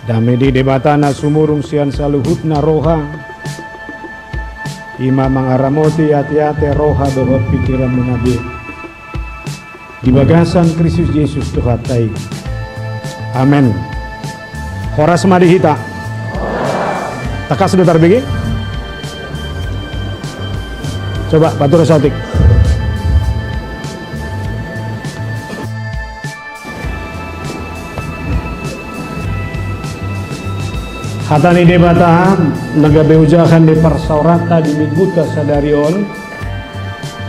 Dami di debatana sumurung sian saluhutna roha. Ima mangaramoti hati-hati roha dohot pikiran menabir. Di bagasan Kristus Yesus Tuhan tai. Amin. Horas madihita. Takas sudah terbegi. Coba batur satik. Hatani debatahan nagabe ujahan di persaurata di mingguta sadarion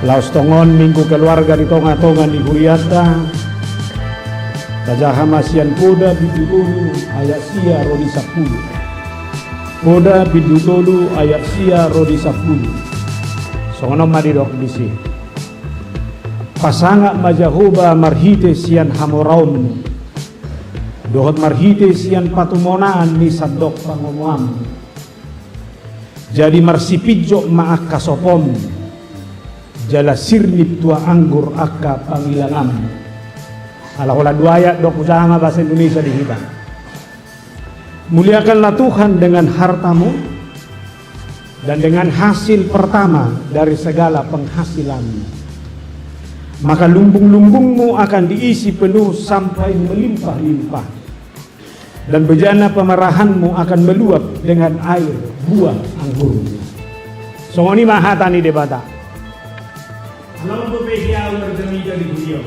laos tongon minggu keluarga di tonga-tonga di huriata tajahamasian poda bidudulu ayat sia rodi 10 poda bidudulu ayat sia rodi 10 songono madidok bisi pasanga majahuba marhite sian hamoraum dohot marhite sian patumonaan ni sadok pangomuam jadi marsipijo maak kasopom jala sirlip tua anggur akka pangilangam ala dua ayat dok usaha bahasa Indonesia di kita. Muliakanlah Tuhan dengan hartamu dan dengan hasil pertama dari segala penghasilanmu, maka lumbung-lumbungmu akan diisi penuh sampai melimpah-limpah dan bejana pemerahanmu akan meluap dengan air buah anggurmu. Songoni mahatani debata. Alam ko pe siya berdemi dari beliau.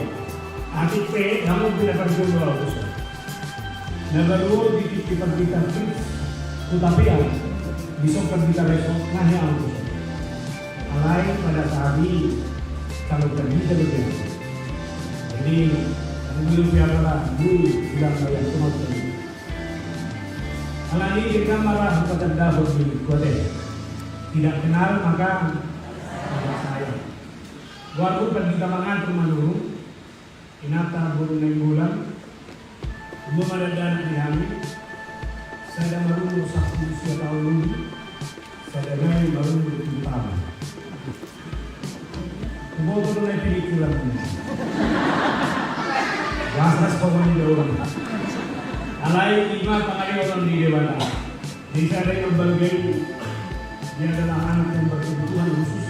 Atik pe namun tidak berguna urusan. Nagaluo di kita tetapi bisa kita besok hanya urusan. Alai pada saat ini kalau terjadi begitu. Jadi belum biarlah dulu bilang yang semua terjadi. Alai ini kita marah pada dahulu di kode. Tidak kenal maka saya. Waktu kita mengatur menurut inata burung yang bulan belum ada dana di hamil saya dah baru 1 tahun dulu saya dah baru bertahun kemudian tu naik pilih pulang bahas pokoknya dia orang alai 5 tanggal orang di dewata jadi saya yang berbagai dia adalah anak yang berkebutuhan khusus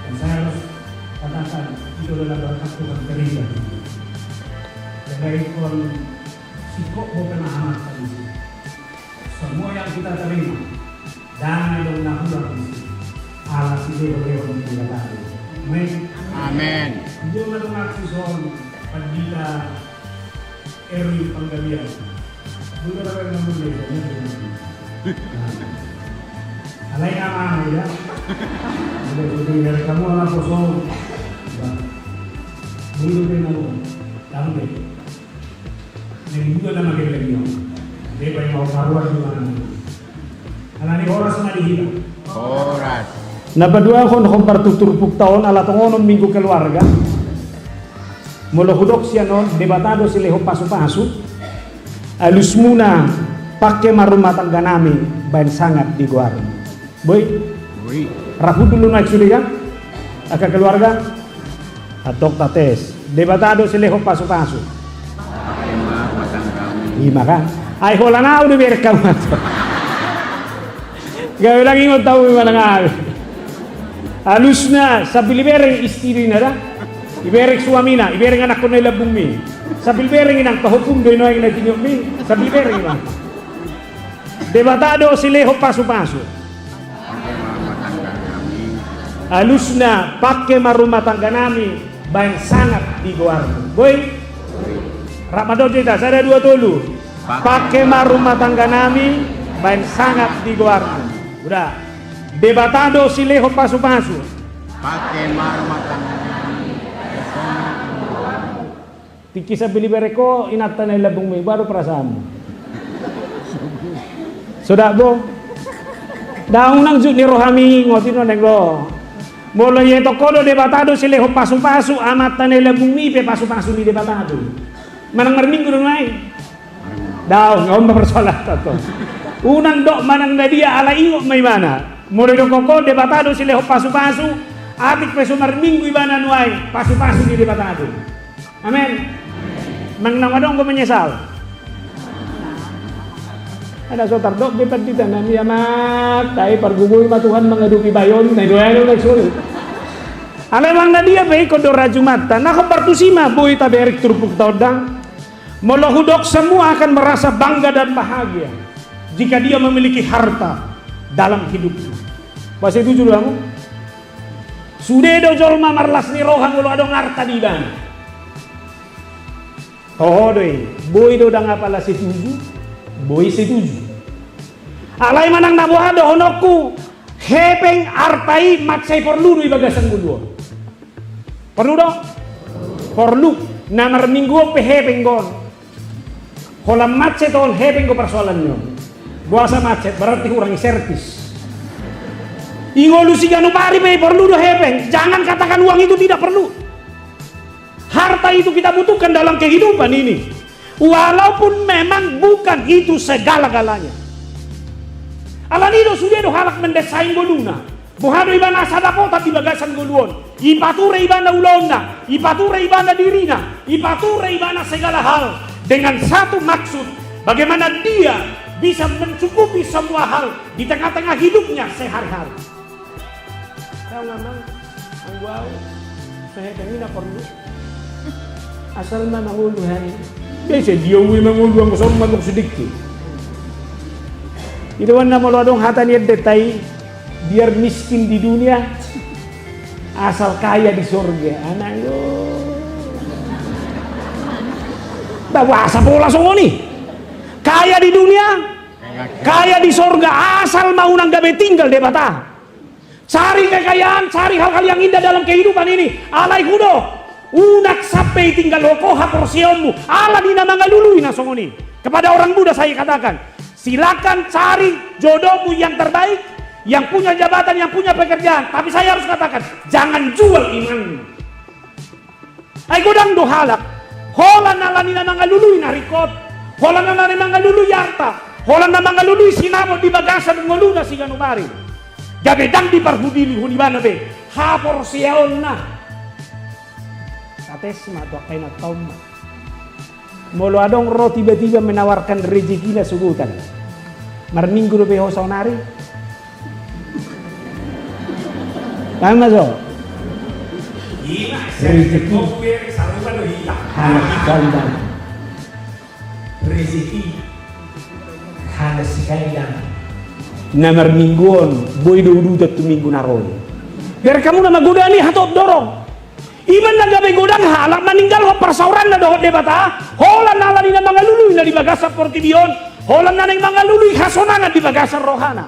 dan saya harus katakan itu adalah berkat Tuhan terima. Dari kon sikok bukan amat tadi. Semua yang kita terima dana yang nahulah Allah sih boleh kita tahu. Amin. Amin. Jangan mengaku soal pendita eri penggalian. Bukan apa yang boleh. Alai nama ya. Jadi dari kamu anak kosong. Dulu dia mau tahu deh. Yang juga nama kita lagi mau. Dia pengen mau karuan di mana? Karena ini horas sama dihita. Horas. Nah berdua kon partutur puk tahun ala tongonom minggu keluarga. Mula hudok sianon debatado sileho pasu-pasu. Alus muna pakai marumah tangga nami bain sangat di guar. Boy. Rafu dulu naik sudah kan? Agak keluarga. Atok tates debatado sileho pasu-pasu ima kan ay hola na udah berekam gak lagi ngot tahu mana ngal halusna sabil bereng istri nada iberek suamina ibereng anak ko na labung mi sabil bereng inang pahukum do ino na tinyok mi sabil bereng ma debatado sileho pasu-pasu halusna pakai marumah tangga nami baik sangat di guarmu. Boy, Ramadan kita saya ada 2 tolu. Pakai rumah tangga nami baik sangat di guarmu. Udah. Debatado sileho pasu-pasu. Pakai rumah tangga nami. Tiki sa bili bereko inatan na labong may baru perasaan. Sudah bo. Daung nang jud ni rohami ngotin no negro. Mula yang tokodo debatado sileho pasu-pasu amatan nila bumi pe pasu-pasu ni debatado. Manang marminggu dong naik. Daw ngom bersolat to. Unang dok manang na dia ala ingok may mana. Mula yung koko debatado sileho pasu-pasu atik peso marminggu ibana nuay pasu-pasu ni debatado. Amen. Mang namadong ko menyesal. Ada sotar dok bepat di tanah ni amat, tapi pergubui ma Tuhan mengeduki bayon, nah doa itu sulit. Alemang na dia baik kodor rajumata, nah kepartusima boy taberik turpuk todang, molohudok semua akan merasa bangga dan bahagia jika dia memiliki harta dalam hidupnya. Pas itu juga kamu, sudah do jolma marlas ni rohan ulo adong harta di bang. Oh doi, boy do dang apalah setuju, boy setuju. Alay manang nabuha do honokku hepeng artai matsai perlu do ibagasan guluon. Perlu dong? Perlu. Namar minggu pe hepeng gon. Holam macet on hepeng ko persoalannya. Buasa macet berarti kurangi servis. Ingolu si ganupari pe perlu do hepeng. Jangan katakan uang itu tidak perlu. Harta itu kita butuhkan dalam kehidupan ini. Walaupun memang bukan itu segala-galanya. Alanido sudah do halak mendesain goluna. Buhado ibana sadako tapi bagasan goluon. Ipature ibana ulona, ipature ibana dirina, ipature ibana segala hal dengan satu maksud, bagaimana dia bisa mencukupi semua hal di tengah-tengah hidupnya sehari-hari. Tahu nggak mang? Wow, saya kena perlu. Asal mana ngulu hari. Biasa dia ngulu ang gusto magok sedikit. Itu kan nama lodong hata niat detai biar miskin di dunia asal kaya di surga. Anak yo bawa asa pola songo nih kaya di dunia kaya di surga asal mau nang gabe tinggal de bata cari kekayaan, cari hal-hal yang indah dalam kehidupan ini. Alay kudo unak sampai tinggal lokoha porsionmu ala dina mangalului na songo nih. Kepada orang muda saya katakan, silakan cari jodohmu yang terbaik, yang punya jabatan, yang punya pekerjaan. Tapi saya harus katakan, jangan jual imanmu. Ay godang do halak. Holan nalani na mangalului na rikot. Holan nalani mangalului yarta. Holan na mangalului sinamo di bagasan ngoluna si ganumari. Gabedang di parhudili hunibana be. Hapor siyaon na. Katesma do kay na tauma. Molo adong ro tiba-tiba menawarkan rezeki na sugutan. Marminggu do be hosaunari. Tama so. Rezeki halas kaidan. Rezeki halas kaidan. Namar mingguon boy do udutat tu minggu naroy. Biar kamu nama godani hatot dorong. Iman na gabe godang halak maninggal ho persauran na dohot debata. Holan na lani na mga luluy na di bagasa portibion. Holan na ng mga luluy hasonana di bagasa rohana.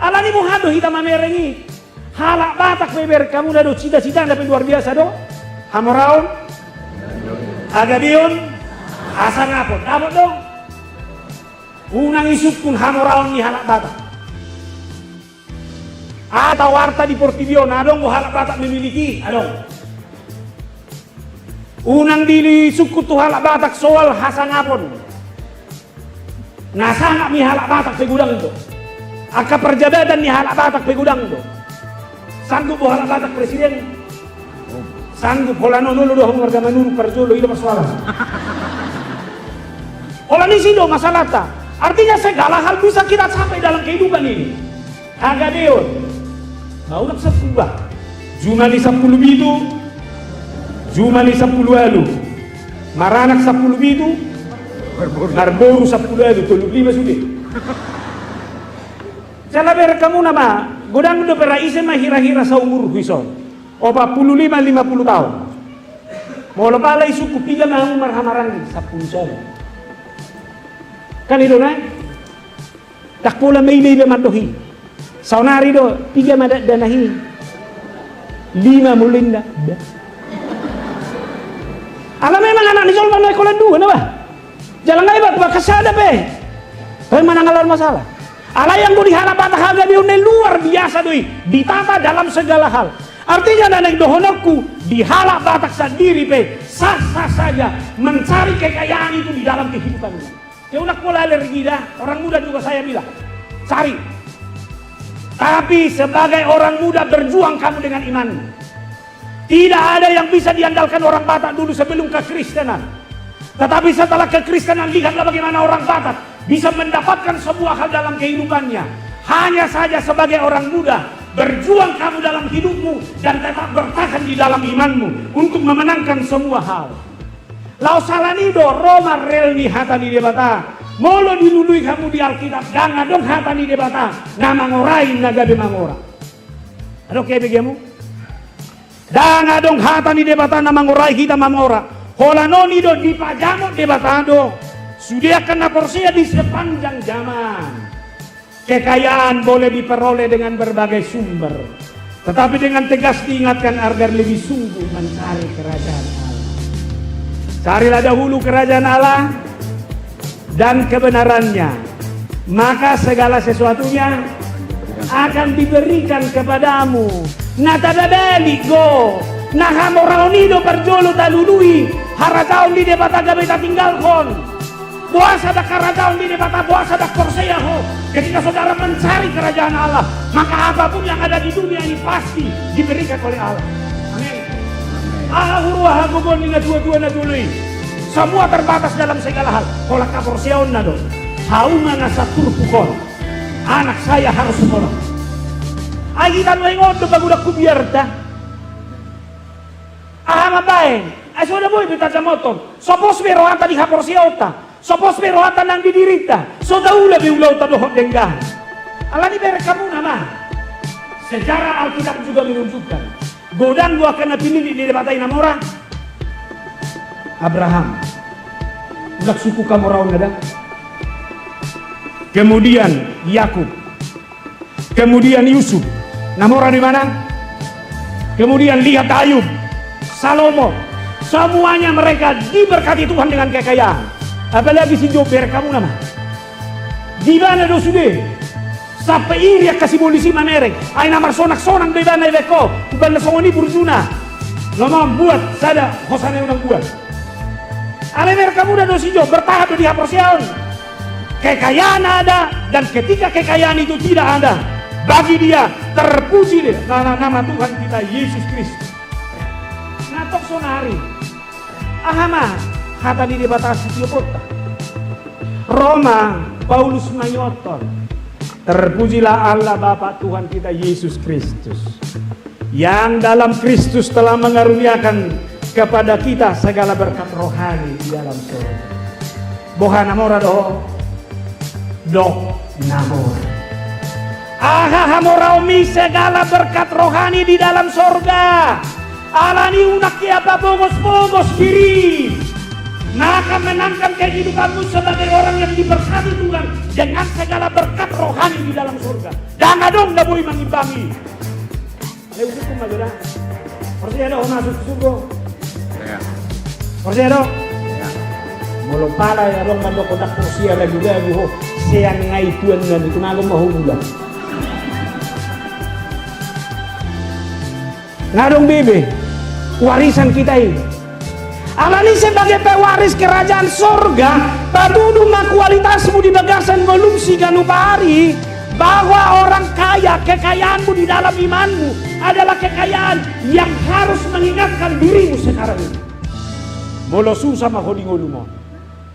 Alani mo hado hita mamerengi. Halak batak beber kamu na do cita-cita na luar biasa do. Hamoraon. Agabion. Asa ngapot. Dapat dong. Unang isuk pun hamoraon ni halak batak. Atau warta di portibion adong mo halak batak memiliki adong. Unang dili suku tu halak batak soal hasangapon. Nasangap ni halak batak pegudang itu. Aka perjabatan ni halak batak pegudang itu. Sanggup bo halak batak presiden. Sanggup hola nolo do warga manuru perjolo ilo persoalan. Hola ni sido masalah ta. Artinya segala hal bisa kita sampai dalam kehidupan ini. Hagadeon. Mau nak sepuluh. Jumali 10 bitu. Jumali 10 alu. Maranak 10 bitu. Narboru 10 alu. 35 sudah. Jala ber kamu nama. Godang do pera ise mah hira-hira sa umur huison. Opa 45 50 tahun. Mau lepalai suku piga mah umar hamarangi 10 tahun. Kan itu na? Tak pula may iba madohi. Saunari do piga madat danahi. 5 mulinda. Alam memang anak ni Solman na ikolan 2 na ba? Jalan nga iba't ba kasada pe. Pero manangalar masalah. Ala yang do diharap batahaga diun luar biasa doi. Ditata dalam segala hal. Artinya nanay dohonokku dihalak batak sendiri pe. Sah-sah saja mencari kekayaan itu di dalam kehidupannya. Ya unak pola alergi dah. Orang muda juga saya bilang. Cari. Tapi sebagai orang muda berjuang kamu dengan imanmu. Tidak ada yang bisa diandalkan orang Batak dulu sebelum kekristenan. Tetapi setelah kekristenan lihatlah bagaimana orang Batak bisa mendapatkan semua hal dalam kehidupannya. Hanya saja sebagai orang muda, berjuang kamu dalam hidupmu dan tetap bertahan di dalam imanmu untuk memenangkan semua hal. Lau salanido Roma relni hatani debata, molo dilului kamu di Alkitab, danga dong hatani debata, nama ngorai nagabe mangora. Ano kaya bigyamu? Danga dong hatani debata, nama ngorai kita mangora. Holanoni do dipajamo debatado, sudah kena porsia di sepanjang zaman. Kekayaan boleh diperoleh dengan berbagai sumber, tetapi dengan tegas diingatkan agar lebih sungguh mencari kerajaan Allah. Carilah dahulu kerajaan Allah dan kebenarannya, maka segala sesuatunya akan diberikan kepadamu. Natadadali go, nahamoraonido perjolo talului, harataon di debata beta tinggalkon. Puasa dak kerajaan di debata, puasa dak korseyaho. Ketika saudara mencari kerajaan Allah, maka apapun yang ada di dunia ini pasti diberikan oleh Allah. Amin. Ahurwa hagubon ni dua-dua na dului. Semua terbatas dalam segala hal. Kola kaporseon na do. Hauma na satur pukon. Anak saya harus sekolah. Agitan mo ingon do bagudak kubierta. Ahama bae. Ay sudah boy bitaja motor. Sopos pero anta di kaporseota. Sopos perohatan yang didirita, so daula biulau tadohot denggan. Alani berekamu nama. Sejarah Alkitab juga menunjukkan. Godan gua akan napilih di debatai namora. Abraham. Udah suku kamu raun ada. Kemudian Yakub. Kemudian Yusuf. Namora di mana? Kemudian lihat Ayub, Salomo. Semuanya mereka diberkati Tuhan dengan kekayaan. Apalagi si Jober kamu nama. Di mana do sudah? Sampai iri kasih polisi manerek. Ay namar sonak-sonak di mana beko. Bukan songoni burjuna. Lama buat sada hosane udah buat. Alemer kamu dah do si Jo bertahap di haporsiaon. Kekayaan ada dan ketika kekayaan itu tidak ada, bagi dia terpuji deh nama Tuhan kita Yesus Kristus. Natok sonari. Ahama kata di debatasi kota Roma Paulus menyotor, terpujilah Allah Bapa Tuhan kita Yesus Kristus yang dalam Kristus telah mengaruniakan kepada kita segala berkat rohani di dalam surga. Boha namora dok namora. Aha hamoraumi segala berkat rohani di dalam surga. Alani unak apa bogos-bogos diri. Nah akan menangkan kehidupanmu sebagai orang yang diberkati Tuhan dengan segala berkat rohani di dalam surga. Dan dong dah boleh mengimbangi. Lewat itu magera. Percaya dong masuk surga. Ya. Percaya dong. Ya. Mulu pala ya dong mandok kotak kursia lagi juga buho. Siang ngai tuan dan itu nalung mau bulan. Ngadong bebe, warisan kita ini. Alani sebagai pewaris kerajaan sorga, padudu ma kualitasmu di bagasan belum siganu pari, bahwa orang kaya, kekayaanmu di dalam imanmu adalah kekayaan yang harus mengingatkan dirimu sekarang ini. Molo susah mahodingolumo,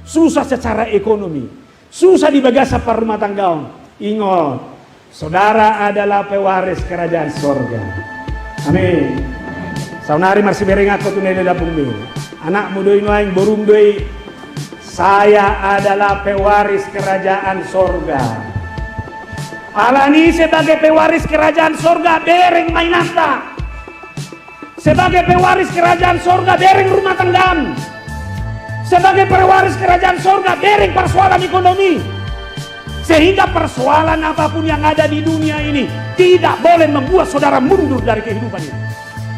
susah secara ekonomi, susah di bagasa rumah tanggaon. Ingat, saudara adalah pewaris kerajaan sorga. Amin. Saunari masih bereng aku tuh nele dapung ini. Anak mudoi noaing borung doi. Saya adalah pewaris kerajaan sorga. Alani sebagai pewaris kerajaan sorga bereng mainata. Sebagai pewaris kerajaan sorga bereng rumah tanggam. Sebagai pewaris kerajaan sorga bereng persoalan ekonomi. Sehingga persoalan apapun yang ada di dunia ini tidak boleh membuat saudara mundur dari kehidupan ini.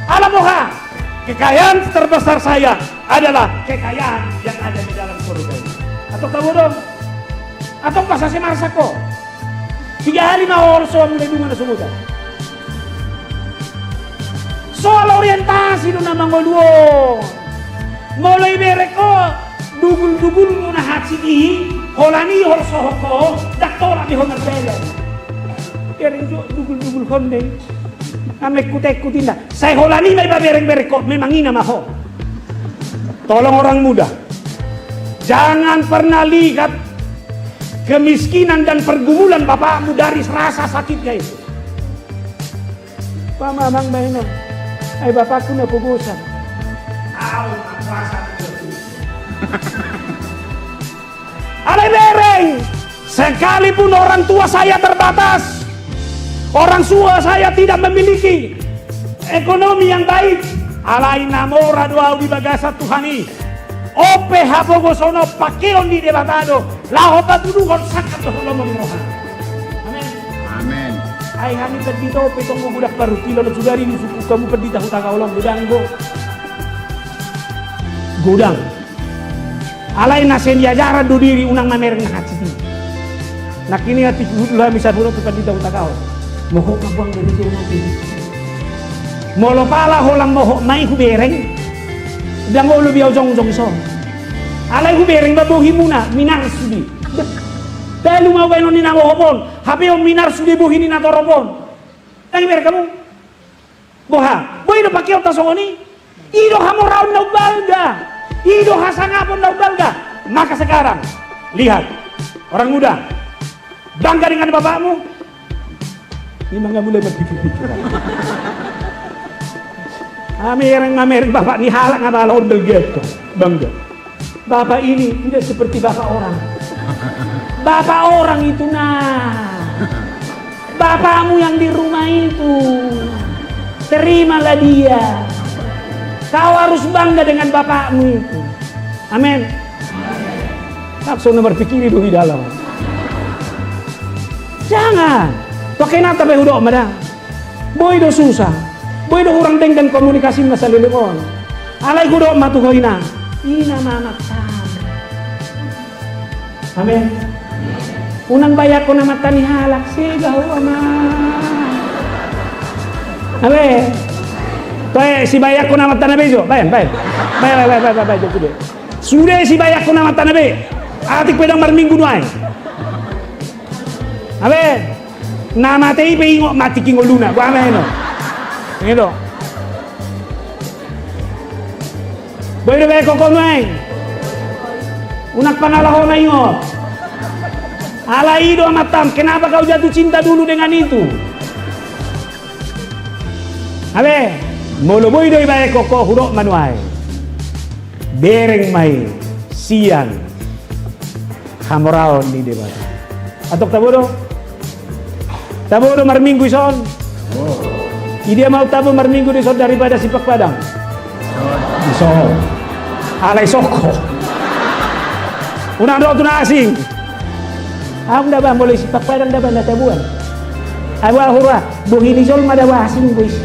Alamoha, kekayaan terbesar saya adalah kekayaan yang ada di dalam surga ini. Atau tahu dong? Atau pas saya merasa kok 3 hari mau soal mulai mana semua. Soal orientasi itu nama ngoluo. Mulai bereko dugul-dugul muna hati ini. Holani hol sohoko, dak tola di honor bela. Kering dugul-dugul honde. Ame kutek-kutin dah. Saya holani may bereng-bereng kok memang ina maho. Tolong orang muda, jangan pernah lihat kemiskinan dan pergumulan bapakmu dari rasa sakitnya itu. Pak mamang mainan, ay bapakku na pugusan. Tahu rasa itu. Alay bereng, sekalipun orang tua saya terbatas, orang tua saya tidak memiliki ekonomi yang baik, alay namora doa di bagasa Tuhani. Ope hapogo sono pakeon di debatado, laho patudukon sakat to lomong rohan. Amin. Amin. Ay kami pedito petong budak baru tilo na sudari ni suku kamu pedita hutaka ulang gudang go. Gudang. Alay nasen yajaran do diri unang mamereng na hati. Nakini hati hudula misal budak pedita hutaka. Moho kabuang dari suno pili. Molo pala holang moho mai hubereng. Dango lu biau jong so. Alay hubereng babuhi muna minar sudi. Dahil lumaway no ninang ohopon, habi yung minar sudi buhi ni natorobon. Tangi ber kamu. Boha, boy no pakiyaw tasongoni. Ido hamoraon na ubalga. Ido hasangapon na ubalga. Maka sekarang, lihat orang muda, bangga dengan bapakmu. Ini nggak mulai berpikir-pikir. Amereng bapak ni halak ngabalon belgeto, bangga. Bapak ini tidak seperti bapak orang. Bapak orang itu bapakmu yang di rumah itu, terimalah dia. Kau harus bangga dengan bapakmu itu. Amin. Langsung berpikir itu di dalam. Jangan. Pakai nata behudok madang. Boy do susah. Boy do orang dengan komunikasi masalah telepon. Alay gudok matu koina. Ina mamak sama. Amin. Unang bayak ko na mata ni halak sigaw ama. Amin. Toy si bayak ko na mata na bejo. Bayan. Sudah si bayak ko na mata na be. Atik pedang marminggu nuay. Amin. Nama tei pe ingo mati kingo luna. Gua amin no. Ngelo. Boy de be ko nuay. Unak panalaho na ingo. Alay ido amatam, kenapa kau jatuh cinta dulu dengan itu? Abe, molo boy doi bae koko hurok manuai. Bereng mai siang hamoraon di debat. Atok tabodo? Tabodo marminggu son. Dia mau tabu marminggu di son daripada sipak padang. Di son. Alay soko. Unang do tuna asing. Aku dah bang boleh sipak padang dah bang dah tabuan. Awal hurwa, buhi ni sol madawa asing guys.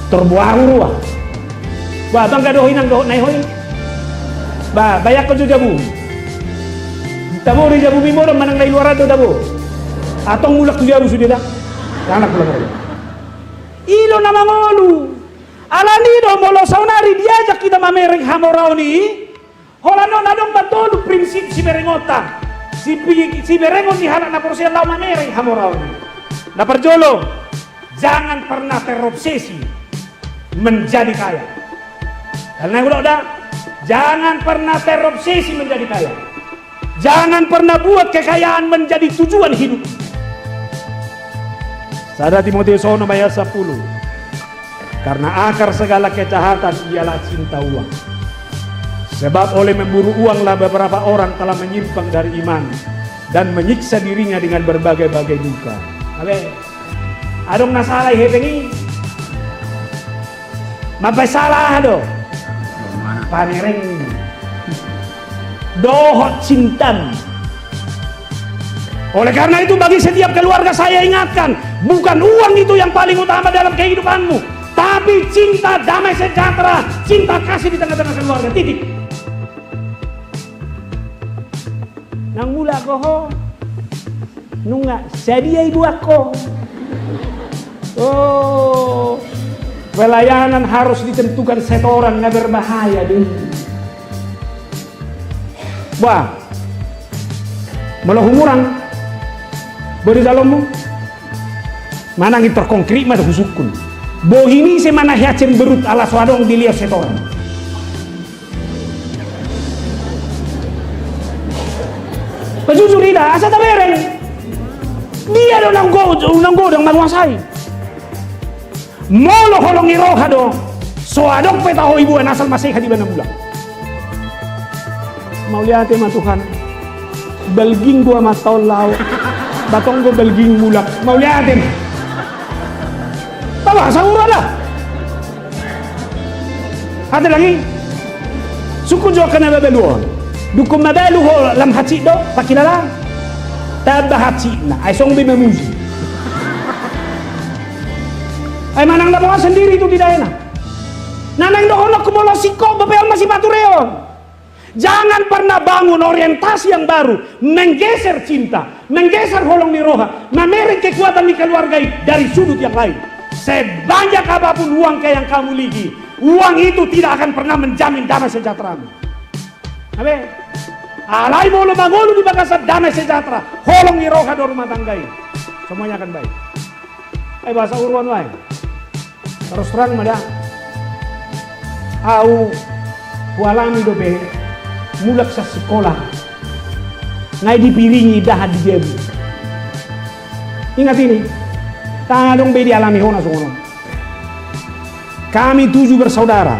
Terbuah hurwa. Ba bang kadohin ang doh naik hoy. Ba bayak ko jabu. Tabu ri jabu bimo manang nai luar do tabu. Atong mulak tu jabu sudah dah. Anak pulang lagi. Ilo nama ngolu. Alani do molo saunari diajak kita mamereng hamorau ni. Holano nadong betul prinsip si berengota. Si berengon di hanak na porsian lau mamereng hamorau ni. Na perjolo, jangan pernah terobsesi menjadi kaya. Karena udah, jangan pernah terobsesi menjadi kaya. Jangan pernah buat kekayaan menjadi tujuan hidup. Sada Timotius 1 ayat 10. Karena akar segala kejahatan ialah cinta uang. Sebab oleh memburu uanglah beberapa orang telah menyimpang dari iman dan menyiksa dirinya dengan berbagai-bagai duka. Abe, adong nasalay hepengi. Mabay salah do. Panereng. Dohot cintan. Oleh karena itu bagi setiap keluarga saya ingatkan, bukan uang itu yang paling utama dalam kehidupanmu, tapi cinta, damai sejahtera, cinta kasih di tengah-tengah keluarga. Titik. Nang mula ko ho, nunga, jadi ibu aku. Oh, pelayanan harus ditentukan setoran nggak berbahaya deh. Wah, malah humuran, beri dalammu, mana ngitor konkret mah husukun. Bohini semana hiacen berut ala swadong dilihat setoran. Pajujur ida, asa tabereng. Dia do nang godang menguasai. Molo holong iroha do. So adok peta ho ibu asal masih di mana bulan. Mau lihat mah Tuhan. Belging gua matol lau. Batong gua belging mulak. Mau lihat Tawa sahura lah. Ada lagi. Suku jo kana babeluon. Dukum mabalu ho lam hati do pakilala. Tabah hati na. Ay song bi mamuzi. Ay manang na sendiri itu di daerah. Nanang dohonok kumolo siko bapel masih batureon. Jangan pernah bangun orientasi yang baru, menggeser cinta, menggeser holong di roha, memerek kekuatan di keluarga dari sudut yang lain. Sebanyak apapun uang yang kamu miliki, uang itu tidak akan pernah menjamin damai sejahteramu. Abe, alai molo mangolu di bakasat damai sejahtera, holong di roha do rumah tangga ini, semuanya akan baik. Bahasa uruan wae. Terus terang mada, au walami dobe. Mulak sa sekolah ngai dipiringi dah di jebu. Ingat ini, tadong be dialami hona sono. Kami 7 bersaudara.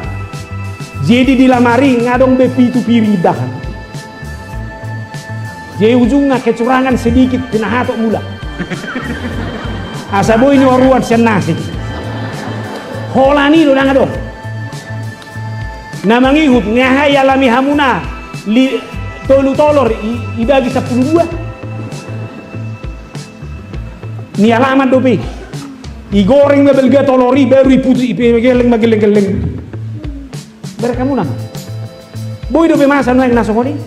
Jadi dilamari ngadong be pitu piring dahan. Jadi ujungnya kecurangan sedikit kena hatok mulak. Asa boy ini waruan sian nasi. Holani do nang adong. Namang ihut ngahai alami hamuna. Tolor ibagi 10 ni alamat dope igoreng na belga tolori baru iputi ipegeleng mageleng berkamu nama boy dope masa no yang nasokoni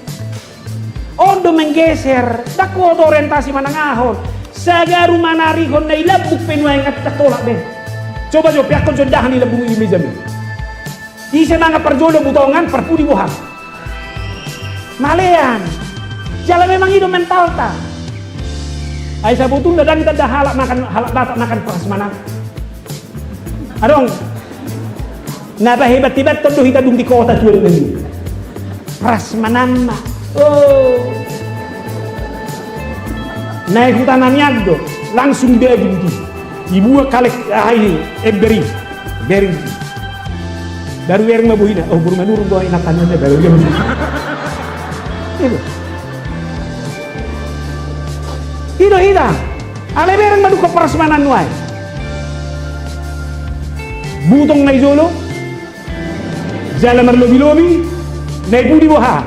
ondo menggeser dako orientasi manang ahon sagaru manari kon na ilabuk penwa yang atak tolak be coba jo piakon so dahan ilabuk ini jami isa mga perjodoh butongan perpudi bohang Malean, jalan memang hidup mental tak. Aisyah butuh dadang kita dah halak batak makan prasmanan. Adong, napa hebat-hebat tentu kita dung di kota tuh ini. Prasmanan mah, oh, naik hutanan do, langsung dia gitu. Ibu kalek ini beri, baru yang mabuhina. Oh, burung manurung doa inatannya baru dia. Hido ale bereng madu ko prasmanan nuai butong na izolo jala marlobi-lobi na ibudi boha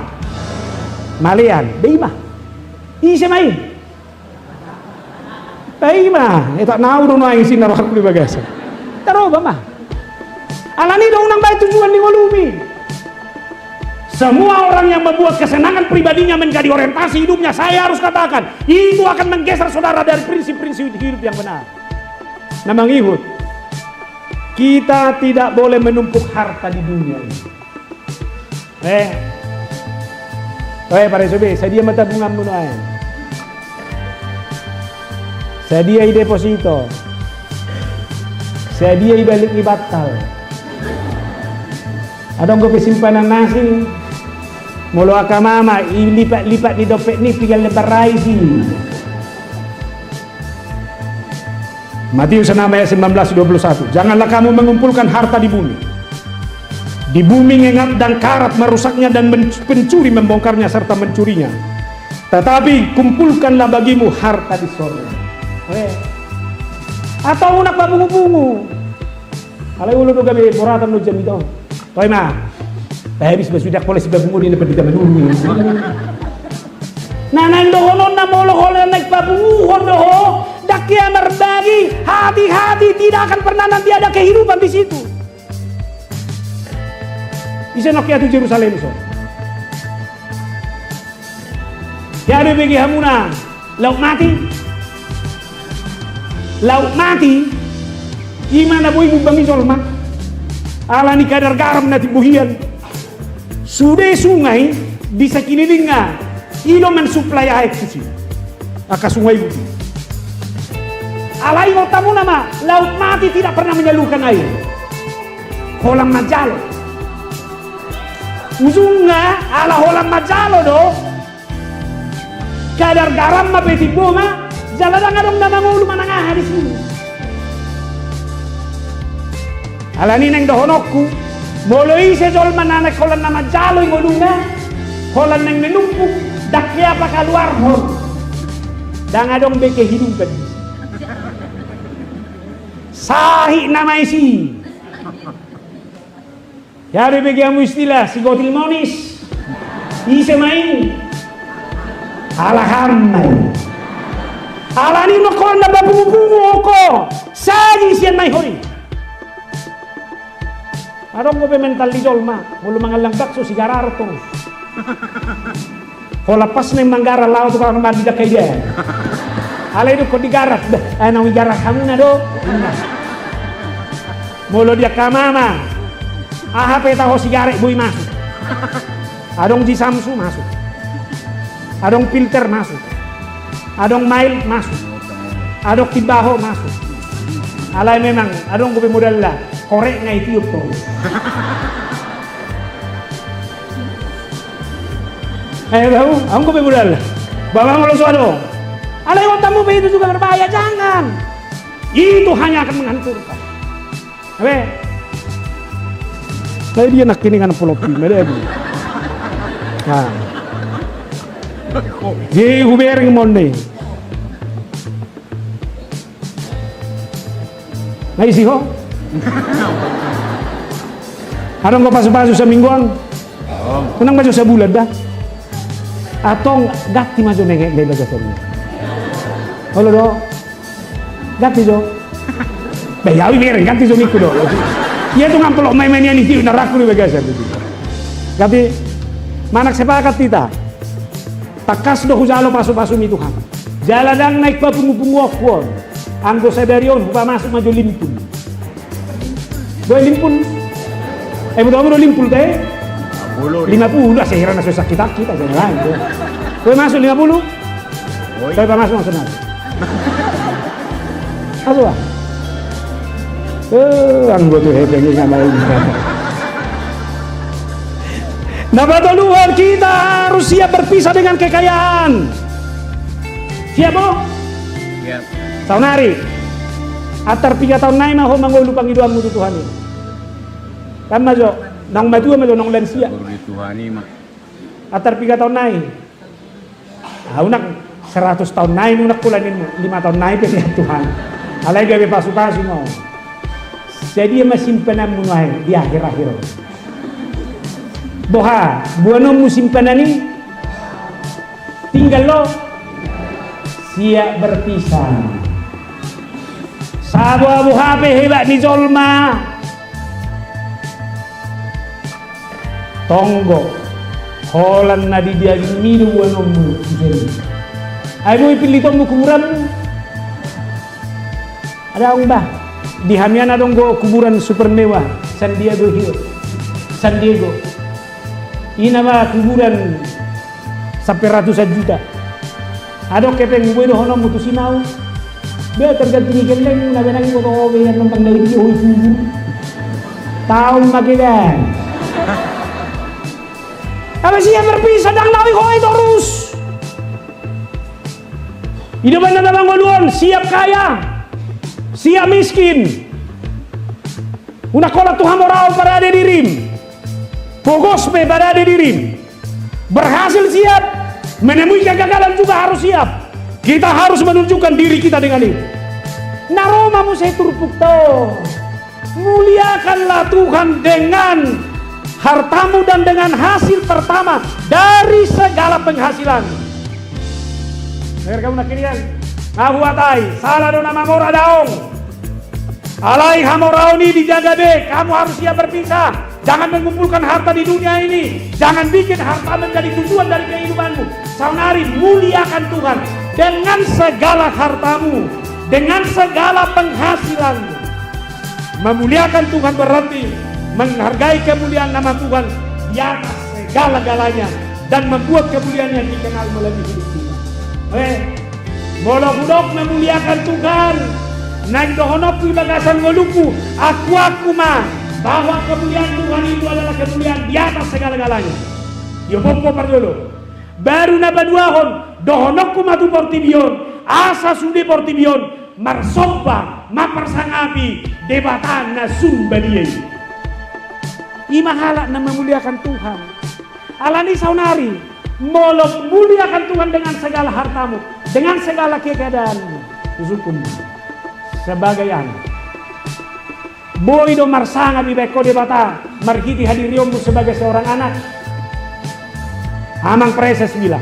malean beima isa mai beima eta nauro no ang sinar ko di bagasa taroba mah alani dong nang bay tujuan di ngolumi. Semua orang yang membuat kesenangan pribadinya menjadi orientasi hidupnya, saya harus katakan, itu akan menggeser saudara dari prinsip-prinsip hidup yang benar. Namang ihut, kita tidak boleh menumpuk harta di dunia ini. Para sobe, saya dia mata bunga munaen. Saya dia deposito. Saya dia balik di batal. Ada gue simpanan nasi. Mulu akamama lipat-lipat di dompet ni tinggal lebar raisi. Matius 6 ayat 19-21. Janganlah kamu mengumpulkan harta di bumi. Di bumi ngengat dan karat merusaknya dan pencuri membongkarnya serta mencurinya. Tetapi kumpulkanlah bagimu harta di sorga. Atau unak babungu-bungu. Kalau ulu gabe boratan lu jam itu. Toy mah. Habis bersudah polisi babungu di lepas di taman ulu. Nanang dohonon na molo holen naik babungu hondoho. Dakia berbagi, hati-hati tidak akan pernah nanti ada kehidupan di situ. Isa nokia tu Jerusalem so. Ya ada bagi hamuna lauk mati. Gimana boy bangi solma? Ala ni kadar garam nanti buhian. Sudah sungai di sekelilingnya, ilo mensuplai air ke sini. Aka sungai itu. Alai tamu nama laut mati tidak pernah menyalurkan air. Holang majalo. Ujungnya ala holang majalo do. kadar garam ma peti boma jaladang adong na mangulu manangah di sini. Alani neng dohonokku moloi sejol manana kolan nama jaloy ngolunga kolan neng menumpuk dakya apa keluar hor dang adong beke hidupan sahi nama isi yari beke amu istilah si gotil monis ise main alahamai alani no kolan na babungu oko saji sian mai hoi adong ko mental di jolma mulu mangalang bakso si gararto ko lapas na manggara lao to parang mandi kay dia alay do ko di garat ana wi garat kamu na do mulu dia kamama aha peta ho sigare boy masuk adong di samsu masuk adong filter masuk adong mail masuk adong tibaho masuk alay memang adong ko modal lah korek ngai tiup to. Tahu, aku bebudal. Bawa ngelos ado. Alai otakmu itu juga berbahaya, jangan. Itu hanya akan menghancurkan. Oke. Saya dia nak kini kan pulopi, mereka ini. Nah. Jadi hubering monde. Nah isi ho. Ada nggak pasu-pasu semingguan? Tenang maju sebulan dah. Atau gati maju nengek dari baca semua. Halo do, gati do. Bayawi mereng gati do miku do. Iya tuh ngampel main-mainnya nih tiu naraku nih baca semua. Gati manak sepakat kita. Takas do hujalo pasu-pasu mi Tuhan. Jaladang naik papungu-pungu akuan. Anggo sadarion buka masuk maju limpun. Boy limpun. Betul-betul limpul teh 50 saya kira nasi sakit kita jangan gue masuk 50 saya masuk masuk ah anggo tuh hebat ini ngapain nah betul Tuhan kita harus siap berpisah dengan kekayaan siap mo? Siap tahun hari atar 3 tahun naik mah mangolu pangiduanmu Tuhan ini kan majo nang maju majo nang lansia Tuhani mah atar 3 tahun naik unak 100 tahun naik unak pulanin 5 tahun naik ya Tuhan alai gawe pasu-pasu mau jadi masih simpenan munai di akhir-akhir boha buano musimpenan ini tinggal lo siap berpisah sabo abu HP hebat di jolma tonggo holan na di dia miru wanomu ay mo ipiliton mo kuburan ada ang ba di hamian adong go kuburan super mewah San Diego ini nama kuburan sampai ratusan juta ada kepeng buedo hono mutusinau be tergantung geleng na benang mo to be yang numpang dari hoy kubur taong makidan apa sih yang berpisah dan nawi hoi terus hidupan na mangoluan siap kaya siap miskin una kola Tuhan morau pada ada dirim pogos me pada ada dirim berhasil siap menemui kegagalan juga harus siap kita harus menunjukkan diri kita dengan itu naroma mu saya turpuk to muliakanlah Tuhan dengan hartamu dan dengan hasil pertama dari segala penghasilan. Biar kamu nak kirian, ngabuatai, salah do nama mora daong. Alai hamorau ini dijaga deh, kamu harus siap berpisah. Jangan mengumpulkan harta di dunia ini. Jangan bikin harta menjadi tujuan dari kehidupanmu. Saunari, muliakan Tuhan dengan segala hartamu, dengan segala penghasilanmu. Memuliakan Tuhan berarti menghargai kemuliaan nama Tuhan di atas segala-galanya dan membuat kemuliaan yang dikenal melalui hidup kita. Bolok-bolok memuliakan Tuhan. Naik dohonop bagasan ngoluku. Aku mah bahwa kemuliaan Tuhan itu adalah kemuliaan di atas segala-galanya. Yo popo parjolo. baru nabaduahon dohonokku matu portibion asa sude portibion marsoba mapersangapi debatan nasun badiyai imahala na memuliakan Tuhan alani saunari molok muliakan Tuhan dengan segala hartamu dengan segala keadaanmu hukum sebagai anak boy do marsanga bibeko debata marhiti hadiriomu sebagai seorang anak. Amang Preses bilang,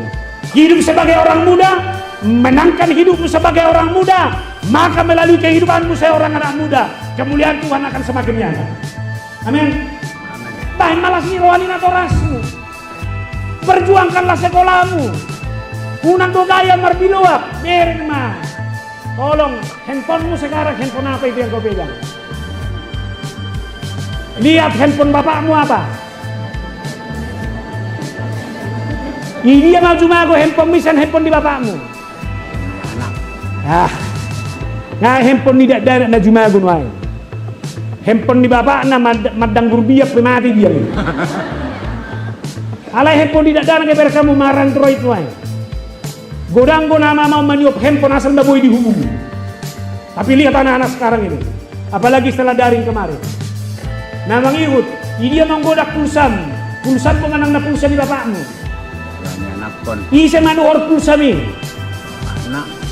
hidup sebagai orang muda, menangkan hidupmu sebagai orang muda, maka melalui kehidupanmu seorang anak muda, kemuliaan Tuhan akan semakin nyata. Amin. Bahin malas ni rohani na torasmu. Perjuangkanlah sekolahmu. Unang dogaya marbiluak, merin ma. Tolong, handphonemu sekarang handphone apa itu yang kau pegang? Lihat handphone bapakmu apa? Ini dia maju handphone misan handphone di bapakmu. Nah handphone tidak ada na jumagun wae. Handphone di bapak na madang berbiak mati dia. Alai handphone tidak ada na kamu marang Android wae. Godanggo nama mau meniup handphone asal ndak boleh dihubungi. Tapi lihat anak-anak sekarang ini. Apalagi setelah daring kemarin. Nah mengikut, dia menggoda pulsam pengenang na pulsa di bapakmu. Ise manuhor pulsa mi.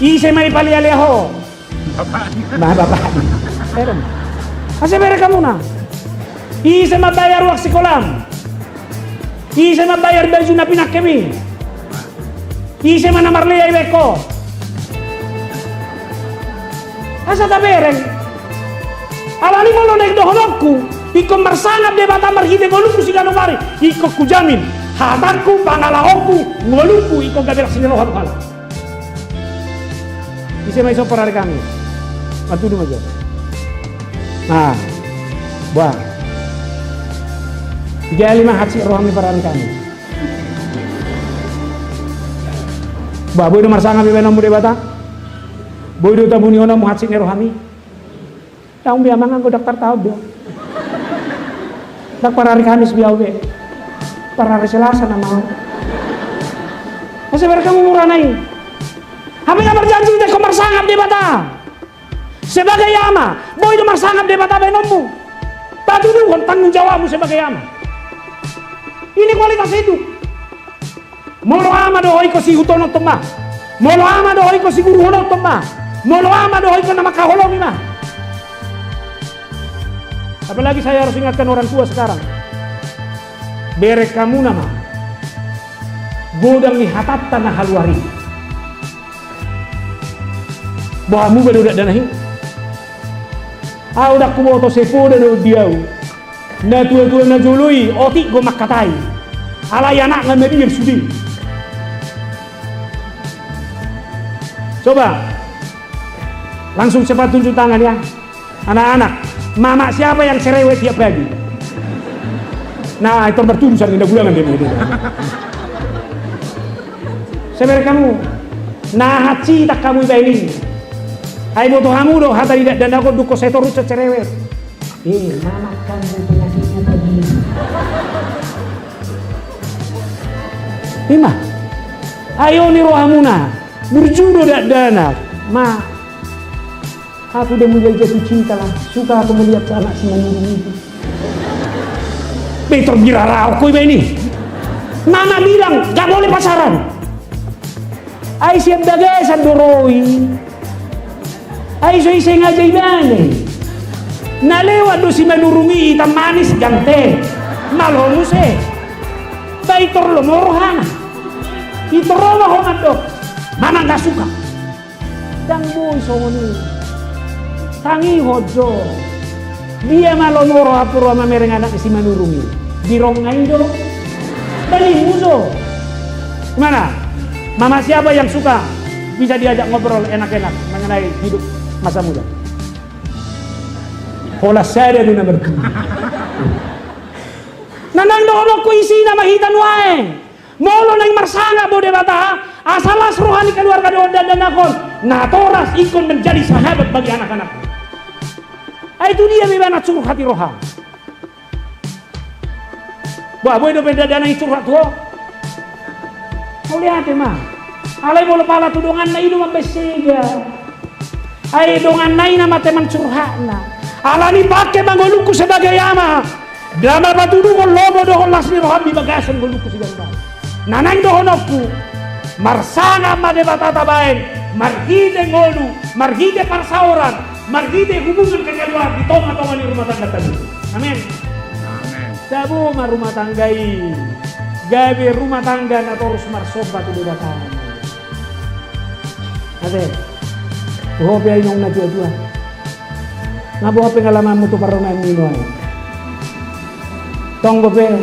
Ise mani palialeho. Bapak. Pero. Asa bere kamu na. Ise mabayar wak sikolam. Ise mabayar baju na pinakemi. Ise mana marlea ibeko. Asa tabereng. Alani mo lo naik dohonokku. Iko marsanap debata marhide goluku sigano mari. Iko kujamin. Hatanku, pangalahonku, ngoluku, iko gak berak sinilohan pala. Bisa may sopor hari kami. Bantu dulu aja. Nah, buang. 35 hatsi rohami parari kami. Bah, boy do marsanga bi benom bude bata. Boy do tabuni ona mu hatsi ne rohami. Taung biya mangan go daftar tahu do. Tak parari kami biau be. Para Selasa na mau. Masa kamu murah naik. Apa yang berjanji dek marsangap di bata. Sebagai ama, boy do marsangap di bata benommu. Tatuduhon tanggung jawabmu sebagai ama. Ini kualitas hidup. Molo ama do hoy ko si hutono temah. Molo ama do hoy ko si guru hono temah. Molo ama do hoy ko na makaholomi mah. Apalagi saya harus ingatkan orang tua sekarang. Berek kamu nama godang ni hatat tanah haluari bahamu berudak danahi udah kumoto sepo dan diau na tua na jului otik go makatai alai anak ngamedi sudi. Coba langsung cepat tunjuk tangan ya anak-anak, mama siapa yang cerewet tiap pagi? Nah, itu berturusan indah bulangan dia begitu. Sebenarnya kamu, nah haci tak kamu ini. Hai moto kamu doh hata tidak dan aku duko setor rucat cerewet. Mama kamu penyakitnya tadi. Ima, ayo nih rohamuna, berjudo dak dana. Ma, aku udah mulai jatuh cinta lah. Suka aku melihat anak si Manurung itu. Betul birara aku ini. Mama bilang gak boleh pacaran. Ay siap dagasan doroi. Ay so iseng aja ibane. Nalewat do si Manurungi hitam manis gante. Malonu se. Baitor lo morohana. Itorowa hongan do. Mama gak suka. Dan boy songoni. Tangi hojo. Dia malonoro apuro mamereng anak si Manurungi. Dirongain do. Bali muzo. Gimana? Mama siapa yang suka bisa diajak ngobrol enak-enak mengenai hidup masa muda? Pola saya di nomor 2. Nanang do ko isi nama hitan wae. Molo nang marsanga bode bata asalas rohani keluarga do dan akon. Nah toras ikon menjadi sahabat bagi anak-anak. Itu dia bebana suruh hati rohani. Wah, boy do beda dana itu curhat ho. Kau lihat mah. Alai bola pala tudongan na ino mabesega. Ay dongan na ina mateman curhana. Alani pakai manggoluku sebagai ama. Dama batudu ko lobo dohon lasni roham di bagasan goluku sebagai ama. Nanang dohon aku. Marsana made batata baen. Margide ngolu. Margide parsauran. Margide hubungan kekeluarga di tongah-tongah di rumah tangga tadi. Amin. Amin. Dabu ma rumah tanggai. Gawe rumah tangga na terus marsobat di batang. Ate. Hobi ay nung nadua-dua. Nabuha pengalaman mo to para na mino ay. Tong bobe.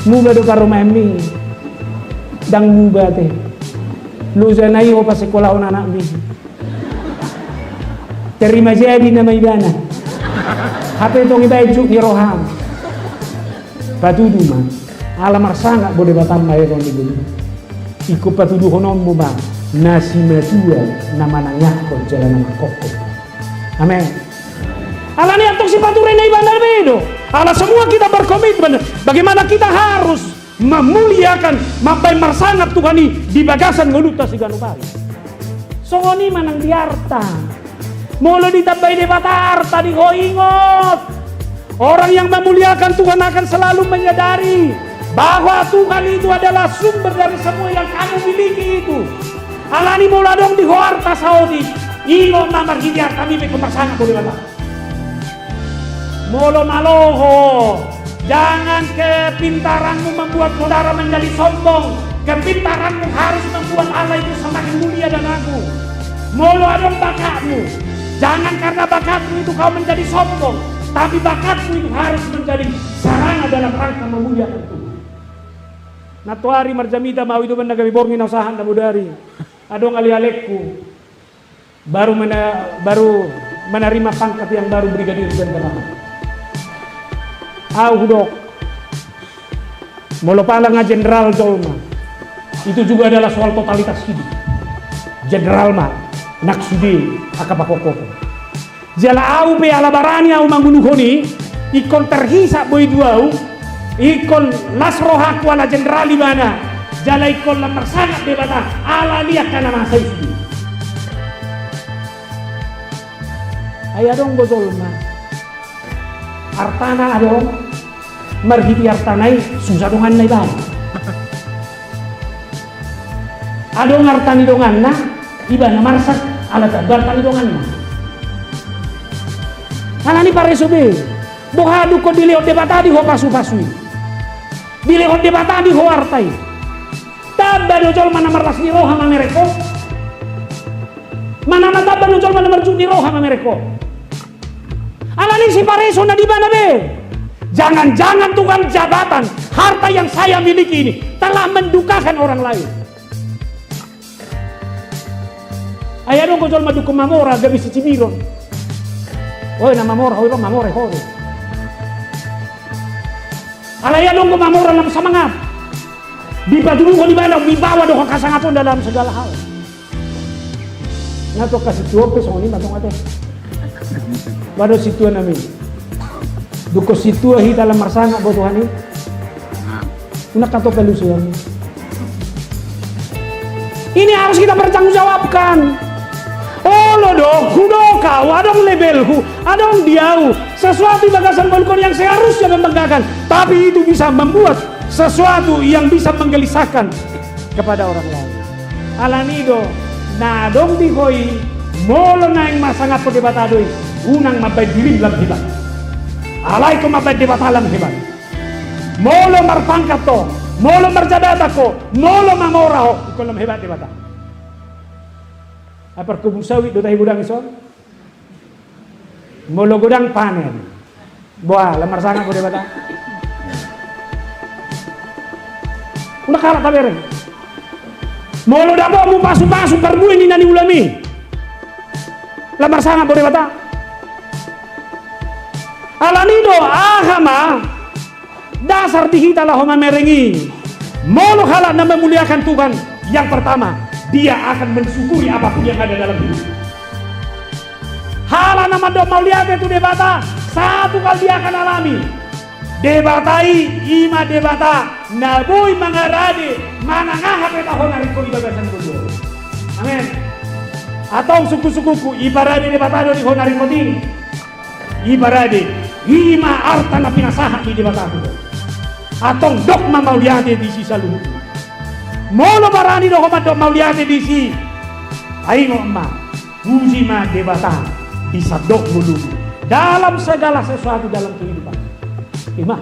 Muba do para mami. Dang muba te. Lusa na iyo pa sekolah na anak mi. Terima jadi na may bana. Hape tong ibaju ni roham. Patudu ma. Alamar sangat boleh batang mayron di bumi. Iku patudu honom mo ba. Nasi matua nama nangakon jalan nama kokok. Amin. Ala ni antok si paturen na ibandar bedo. Ala semua kita berkomitmen bagaimana kita harus memuliakan mabai marsangat Tuhan di bagasan ngoluta si ganubari. Songoni manang diarta. Mula ditambahi debata harta di ingot. Orang yang memuliakan Tuhan akan selalu menyadari bahwa Tuhan itu adalah sumber dari semua yang kamu miliki itu. Alani mula dong di harta saudi. Ingot namar gini harta mimi kemersangat boleh bata. Molo maloho. Jangan kepintaranmu membuat saudara menjadi sombong. Kepintaranmu harus membuat Allah itu semakin mulia dan agung. Molo adong bakatmu. Jangan karena bakatmu itu kau menjadi sombong. Tapi bakatmu itu harus menjadi sarana dalam rangka memuliakan Tuhan. Natuari marjamita mau itu menagawi borngin usahaan damudari. Adong ali-alekku. Baru menerima pangkat yang baru brigadir jenderal. Dok. Molo pala nga jenderal jolma. Itu juga adalah soal totalitas hidup. Jenderal mah naksudi akapakoko. Jala au pe ala barani au mangunuhoni ikon terhisa boy duau ikon lasroha kuala jenderal di mana jala ikon lamar sangat bebata ala lihat kana masa itu. Ayadong bozolma. Artana adong margiti artanai susah dongan nai bang. Adong artani dongan na ibana marsak ala tabartani dongan na. Alani paresobe. Bohadu ko dili debatadi ho pasu-pasui. Dili ho debatadi ho artai. Tabba dojol mana marlas ni roha mamereko. Mana tabba dojol mana marju ni roha mamereko. Alani si pareso na di mana be? Jangan-jangan Tuhan jabatan, harta yang saya miliki ini telah mendukakan orang lain. Ayah dong kau jual madu ke Mamora, gak bisa Cibiron. Oh, nama Mamora, oh, Mamora, oh. Ayah dong ke Mamora dalam semangat. Dibadulu kau di mana, dibawa dong kasangapun dalam segala hal. Ngato kasih tuope, so ini matong ate. Bado situa nami. Duko situa hi dalam marsanga bo Tuhan ini. Una kato pelusian. Ini harus kita bertanggungjawabkan. Oh lodo, hudoka, wadong lebelku, adong diau. Sesuatu bagasan balkon yang seharusnya membanggakan, tapi itu bisa membuat sesuatu yang bisa menggelisahkan kepada orang lain. Alanido, nadong dihoi, molo naing masangat perdebatadoi, unang mabay dilim lam hebat. Alay ko mabay debatalam hebat. Molo marpangkat to, molo marjadata ko, molo mamora ho, iko lam hebat debata. Apar kubung sawit do tahi gudang ison. Molo gudang panen. Boa lamar sana ko debata. Una kala tabere. Molo dabo mu pasu-pasu perbu ini nani ulami. Lamar sana ko debata. Alanido ahama dasar dihita lah homa merengi. Molo kala na memuliakan Tuhan yang pertama. Dia akan mensyukuri apapun yang ada dalam hidup. Hala nama do mau lihat itu debata, satu kali dia akan alami. debatai ima debata nabui mangarade manangah peta honari ko ibagasan ko. Amen. Atong suku-sukuku ibarade debatado di honari ko din. Ibarade ima arta na pinasaha di debataku. Atong dok mamauliate di si saluhu. Molo marani do dok mauliate di si aingo emma. Uji ma debata bisa dok mulu dalam segala sesuatu dalam kehidupan. Ima.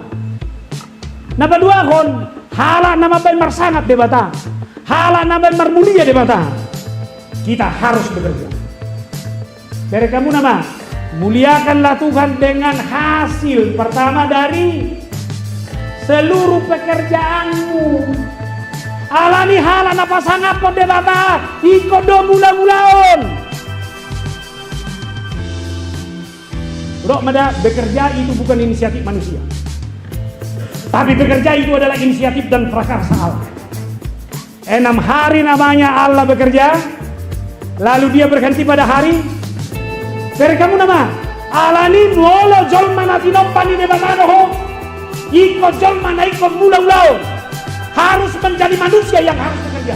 Nabadua kon hala nama bay marsangat debata. Hala nama marmulia debata. Kita harus bekerja. Dari kamu nama muliakanlah Tuhan dengan hasil pertama dari seluruh pekerjaanmu. Alani hala napa sangat pon debata. Iko do mula-mulaon. Bro, mada bekerja itu bukan inisiatif manusia. Tapi bekerja itu adalah inisiatif dan prakarsa Allah. 6 hari namanya Allah bekerja, lalu dia berhenti pada hari. Dari kamu nama alani molo jolma nati nompani debatano ho. Iko jolma na iko mula-mula. Harus menjadi manusia yang harus bekerja.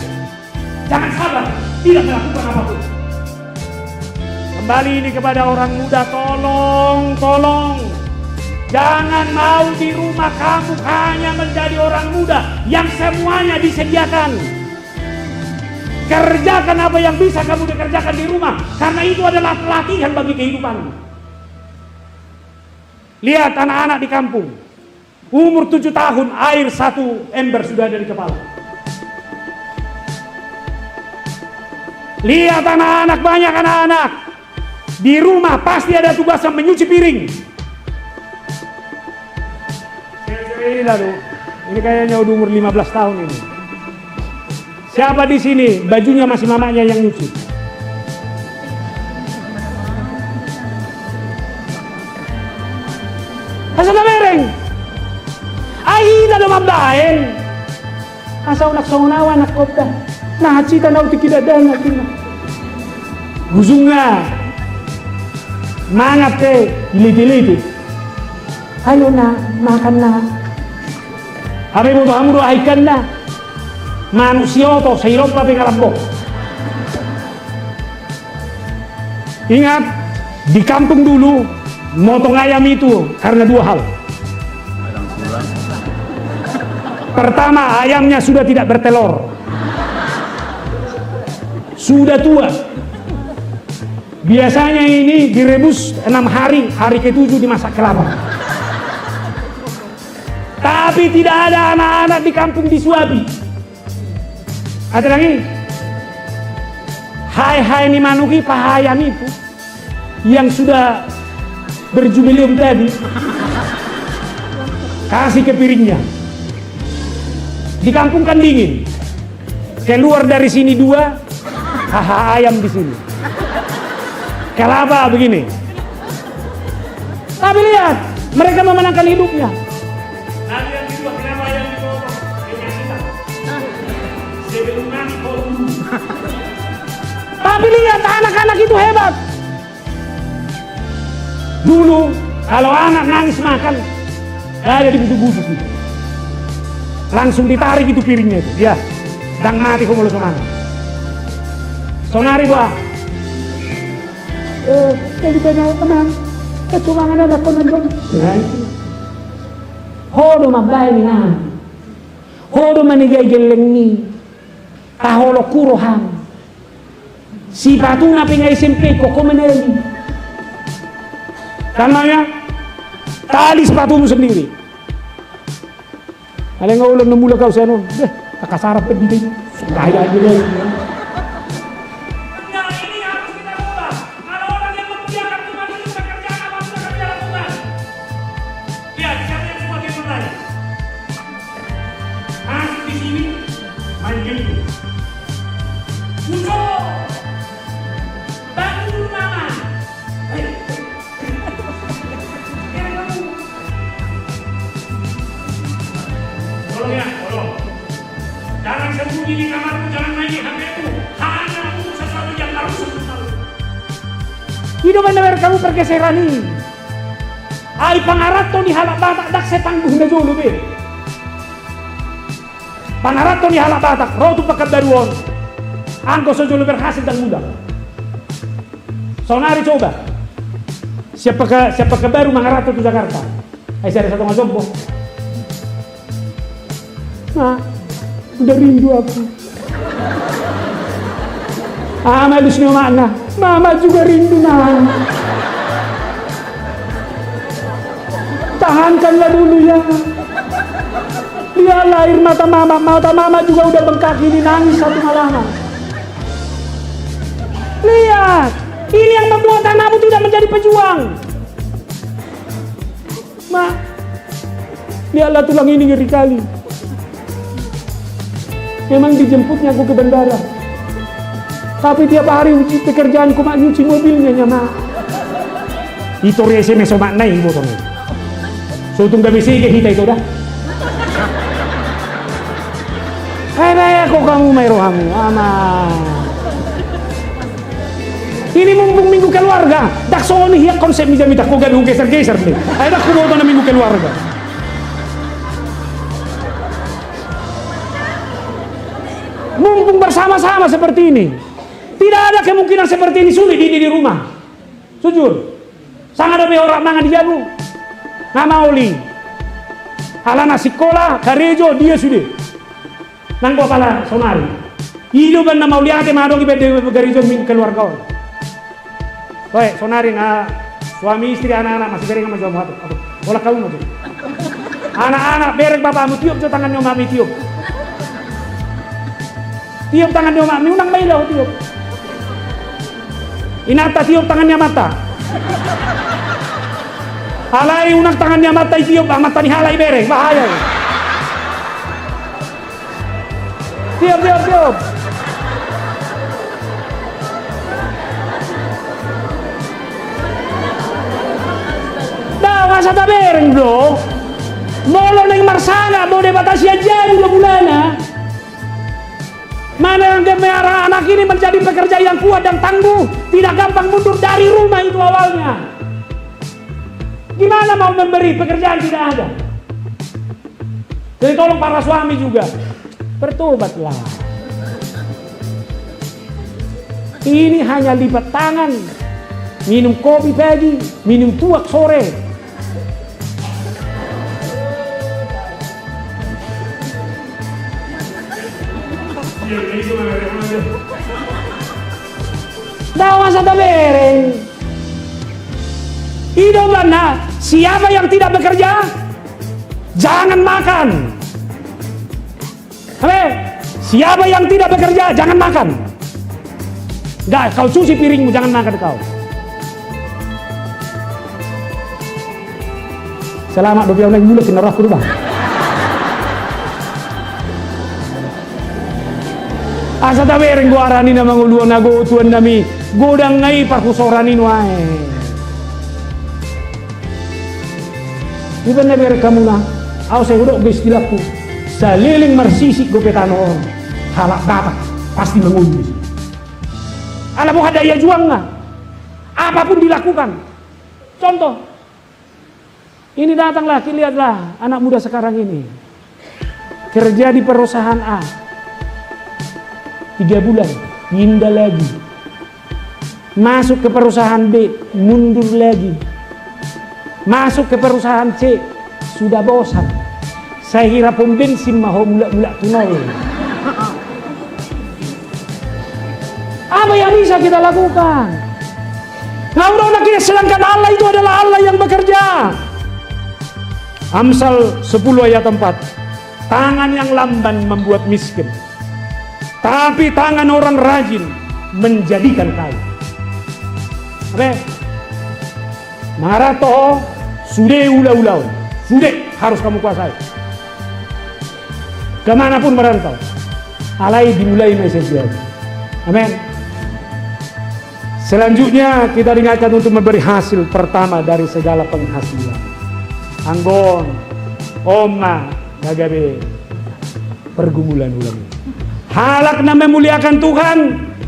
Jangan sabar, tidak melakukan apapun. Kembali ini kepada orang muda, tolong. Jangan mau di rumah kamu hanya menjadi orang muda yang semuanya disediakan. Kerjakan apa yang bisa kamu dikerjakan di rumah, karena itu adalah pelatihan bagi kehidupan. Lihat anak-anak di kampung, umur 7 tahun air 1 ember sudah ada di kepala. Lihat anak-anak, banyak anak-anak di rumah pasti ada tugas yang menyuci piring. Ini lalu, ini kayaknya udah umur 15 tahun ini. Siapa di sini bajunya masih mamanya yang nyuci? Asal mereng. Aida do mabdaen. Asa unak saunawa nak kota. Nah cita nau tikidadan natin. Huzunga. Mangat ke iliti-iliti. Ayo na makan na. Hari mo kamu doaikan na. Manusia to sa hirap tapi kalambok. Ingat, di kampung dulu motong ayam itu karena 2 hal. Pertama, ayamnya sudah tidak bertelur, sudah tua. Biasanya ini direbus 6 hari, hari ke-7 dimasak kelapa. Tapi tidak ada anak-anak di kampung disuapi. Ada lagi, hai ini manuki pahayam itu yang sudah berjubilium tadi, kasih ke piringnya. Di kampung kan dingin, keluar dari sini 2, ayam di sini, kelapa begini. Tapi lihat, mereka memenangkan hidupnya. Nanti yang kedua, kenapa ayam dipotong? Tapi lihat anak-anak itu hebat. Dulu kalau anak nangis makan, ada di busuk-busuk itu. Langsung ditarik itu piringnya itu. Ya, dang mati kok mulut kemana. Sonari buah. Jadi banyak teman. Cuma ada penonton. Hodo mabai ni nga. Hodo manigay geleng ni. Taholo kurohang. Si patung na pingay SMP ko kumeneli. Karena tali sepatumu sendiri. Ada yang ulang nemula kau sana. Kakasarap ka dito. Kaya aja lah. Nah ini harus kita ubah. Kalau orang yang memuliakan Tuhan itu bekerja apa sudah kerja Tuhan. Lihat siapa yang sebagai pemain. Masuk di sini main game. Muncul. Bantu mama. Tolong ya, tolong. Jangan sembunyi di kamarmu, jangan main di HP-mu. Hanya untuk sesuatu yang harus tahu. Hidup anda kamu pergeseran ini. Ay pangarato ni halak batak dak setangguh na jolo be. Pangarato ni halak batak rotu pagkabaruon. Angko so jolo berhasil dan mudah. Sonari coba. Siapa baru mangarato ke Jakarta? Ay saya ada satu ngajompo. Nah, udah rindu aku. Malus ni makna. Mama juga rindu nah. Tahankanlah dulu ya. Lihatlah air mata mama juga udah bengkak ini, nangis satu malam. Lihat, ini yang membuat anakmu tidak menjadi pejuang. Ma, lihatlah tulang ini ngeri kali. Memang dijemputnya aku ke bandara. Tapi tiap hari pekerjaanku mak nyuci mobilnya ma. Itu resime so mak naik botolnya. So tunggu besi ke kita itu dah. Hai aku kamu may rohamu ama. Ini mumpung minggu keluarga. Dak so nih ya konsep mita ko gaduh geser-geser nih. Ay dak kumoto na minggu keluarga. Mumpung bersama-sama seperti ini. Tidak ada kemungkinan seperti ini sulit di rumah. Jujur. Sangat ada orang mangan di jalu. Nama oli. Halana sekolah, karejo dia sudah. Nangko pala sonari. Hidup dan nama oli ate madong ibede karejo min keluarga. Bae, sonari na suami istri anak-anak masih bereng sama jom hatu. Bola kau tuh. Anak-anak bereng bapakmu tiup jo tangannya mami tiup. Tiup tangannya mami unang mailau tiup. Inata tiup tangannya mata. Halai unang tangannya mata tiup, mata ni halai bereng, bahaya. Tiup. Dah masa tak bereng bro. Molo neng marsana, boleh batasi aja 2 bulan. Mana yang gemerah anak ini menjadi pekerja yang kuat dan tangguh, tidak gampang mundur dari rumah itu awalnya. Gimana mau memberi pekerjaan tidak ada? Jadi tolong para suami juga bertobatlah. Ini hanya lipat tangan, minum kopi pagi, minum tuak sore. Dah masa tak bereng. Hidup mana? Siapa yang tidak bekerja, jangan makan. Siapa yang tidak bekerja, jangan makan. Enggak, kau cuci piringmu, jangan makan kau. Selamat 20 bulan kena roh kurban. Asa ta bereng gua arani na manguluan na go tuan nami godang ngai parkusoranin wae. Iban na bereng kamu na. Aku saya udah istilaku. Saliling marsisik go petano. Halak dapat pasti mengundi. Ala mau hadaya juang nggak? Apapun dilakukan. Contoh. Ini datanglah, lihatlah anak muda sekarang ini. Kerja di perusahaan A. 3 bulan, pindah lagi. Masuk ke perusahaan B, mundur lagi. Masuk ke perusahaan C, sudah bosan. Saya kira pom bensin mau mulak-mulak tunol. Apa yang bisa kita lakukan? Nah, kita sedangkan Allah itu adalah Allah yang bekerja. Amsal 10 ayat 4. Tangan yang lamban membuat miskin, tapi tangan orang rajin menjadikan kaya. Oke? Marato sudah ulau-ulau, sudah harus kamu kuasai. Kemanapun merantau, alai dimulai mesensial. Amin. Selanjutnya kita diingatkan untuk memberi hasil pertama dari segala penghasilan. Anggon, oma, gagabe, pergumulan ulang. Halak na memuliakan Tuhan,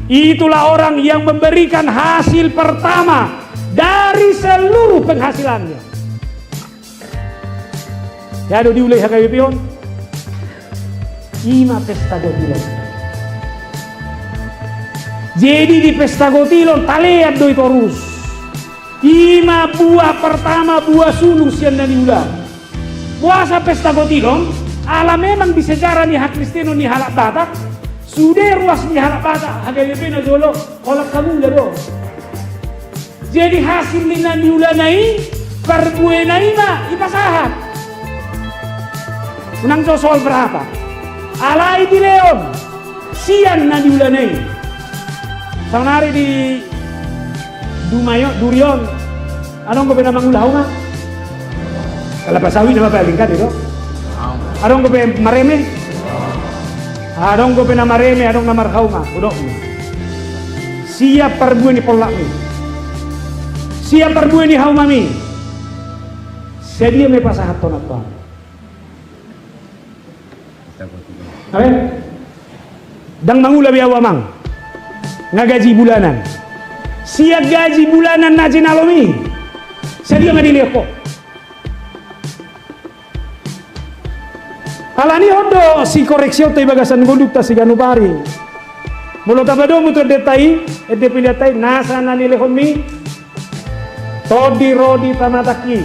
itulah orang yang memberikan hasil pertama dari seluruh penghasilannya. Ya do diulay hakayo pion. Ima pesta gotilon. Jadi di pesta gotilon taleat do itorus. Ima buah pertama buah sulung sian dan diulang. Puasa pesta gotilon ala memang di sejarah ni hak Kristeno ni halak Batak. Sudah ruas ni halak Batak hakayo pion dolo kolak kamu do. Jadi hasil ni nan diulanai perbuenai ma ipasahat. Unang soal berapa? Alai di leon sian na diulanai. Sanari di Durion anong ko pinamangulaw ma? Kalapasawi na mapalingkat ito? Anong ko mareme? Anong ko pinamareme, anong namarhaw ma? Udok mo. Siap perbuan ni polak mi. Siap perbuan ni haumami. Sedia may pasahat to na to. Amen. Dang mangula biawa mang. Ngagaji bulanan. Siap gaji bulanan na jinalomi. Sedia madileko. Alani hodo si koreksio tay bagasan kondukta si ganubari. Mulo tabado muto detai, pilihtai nasa nanilehon todi rodi tamataki.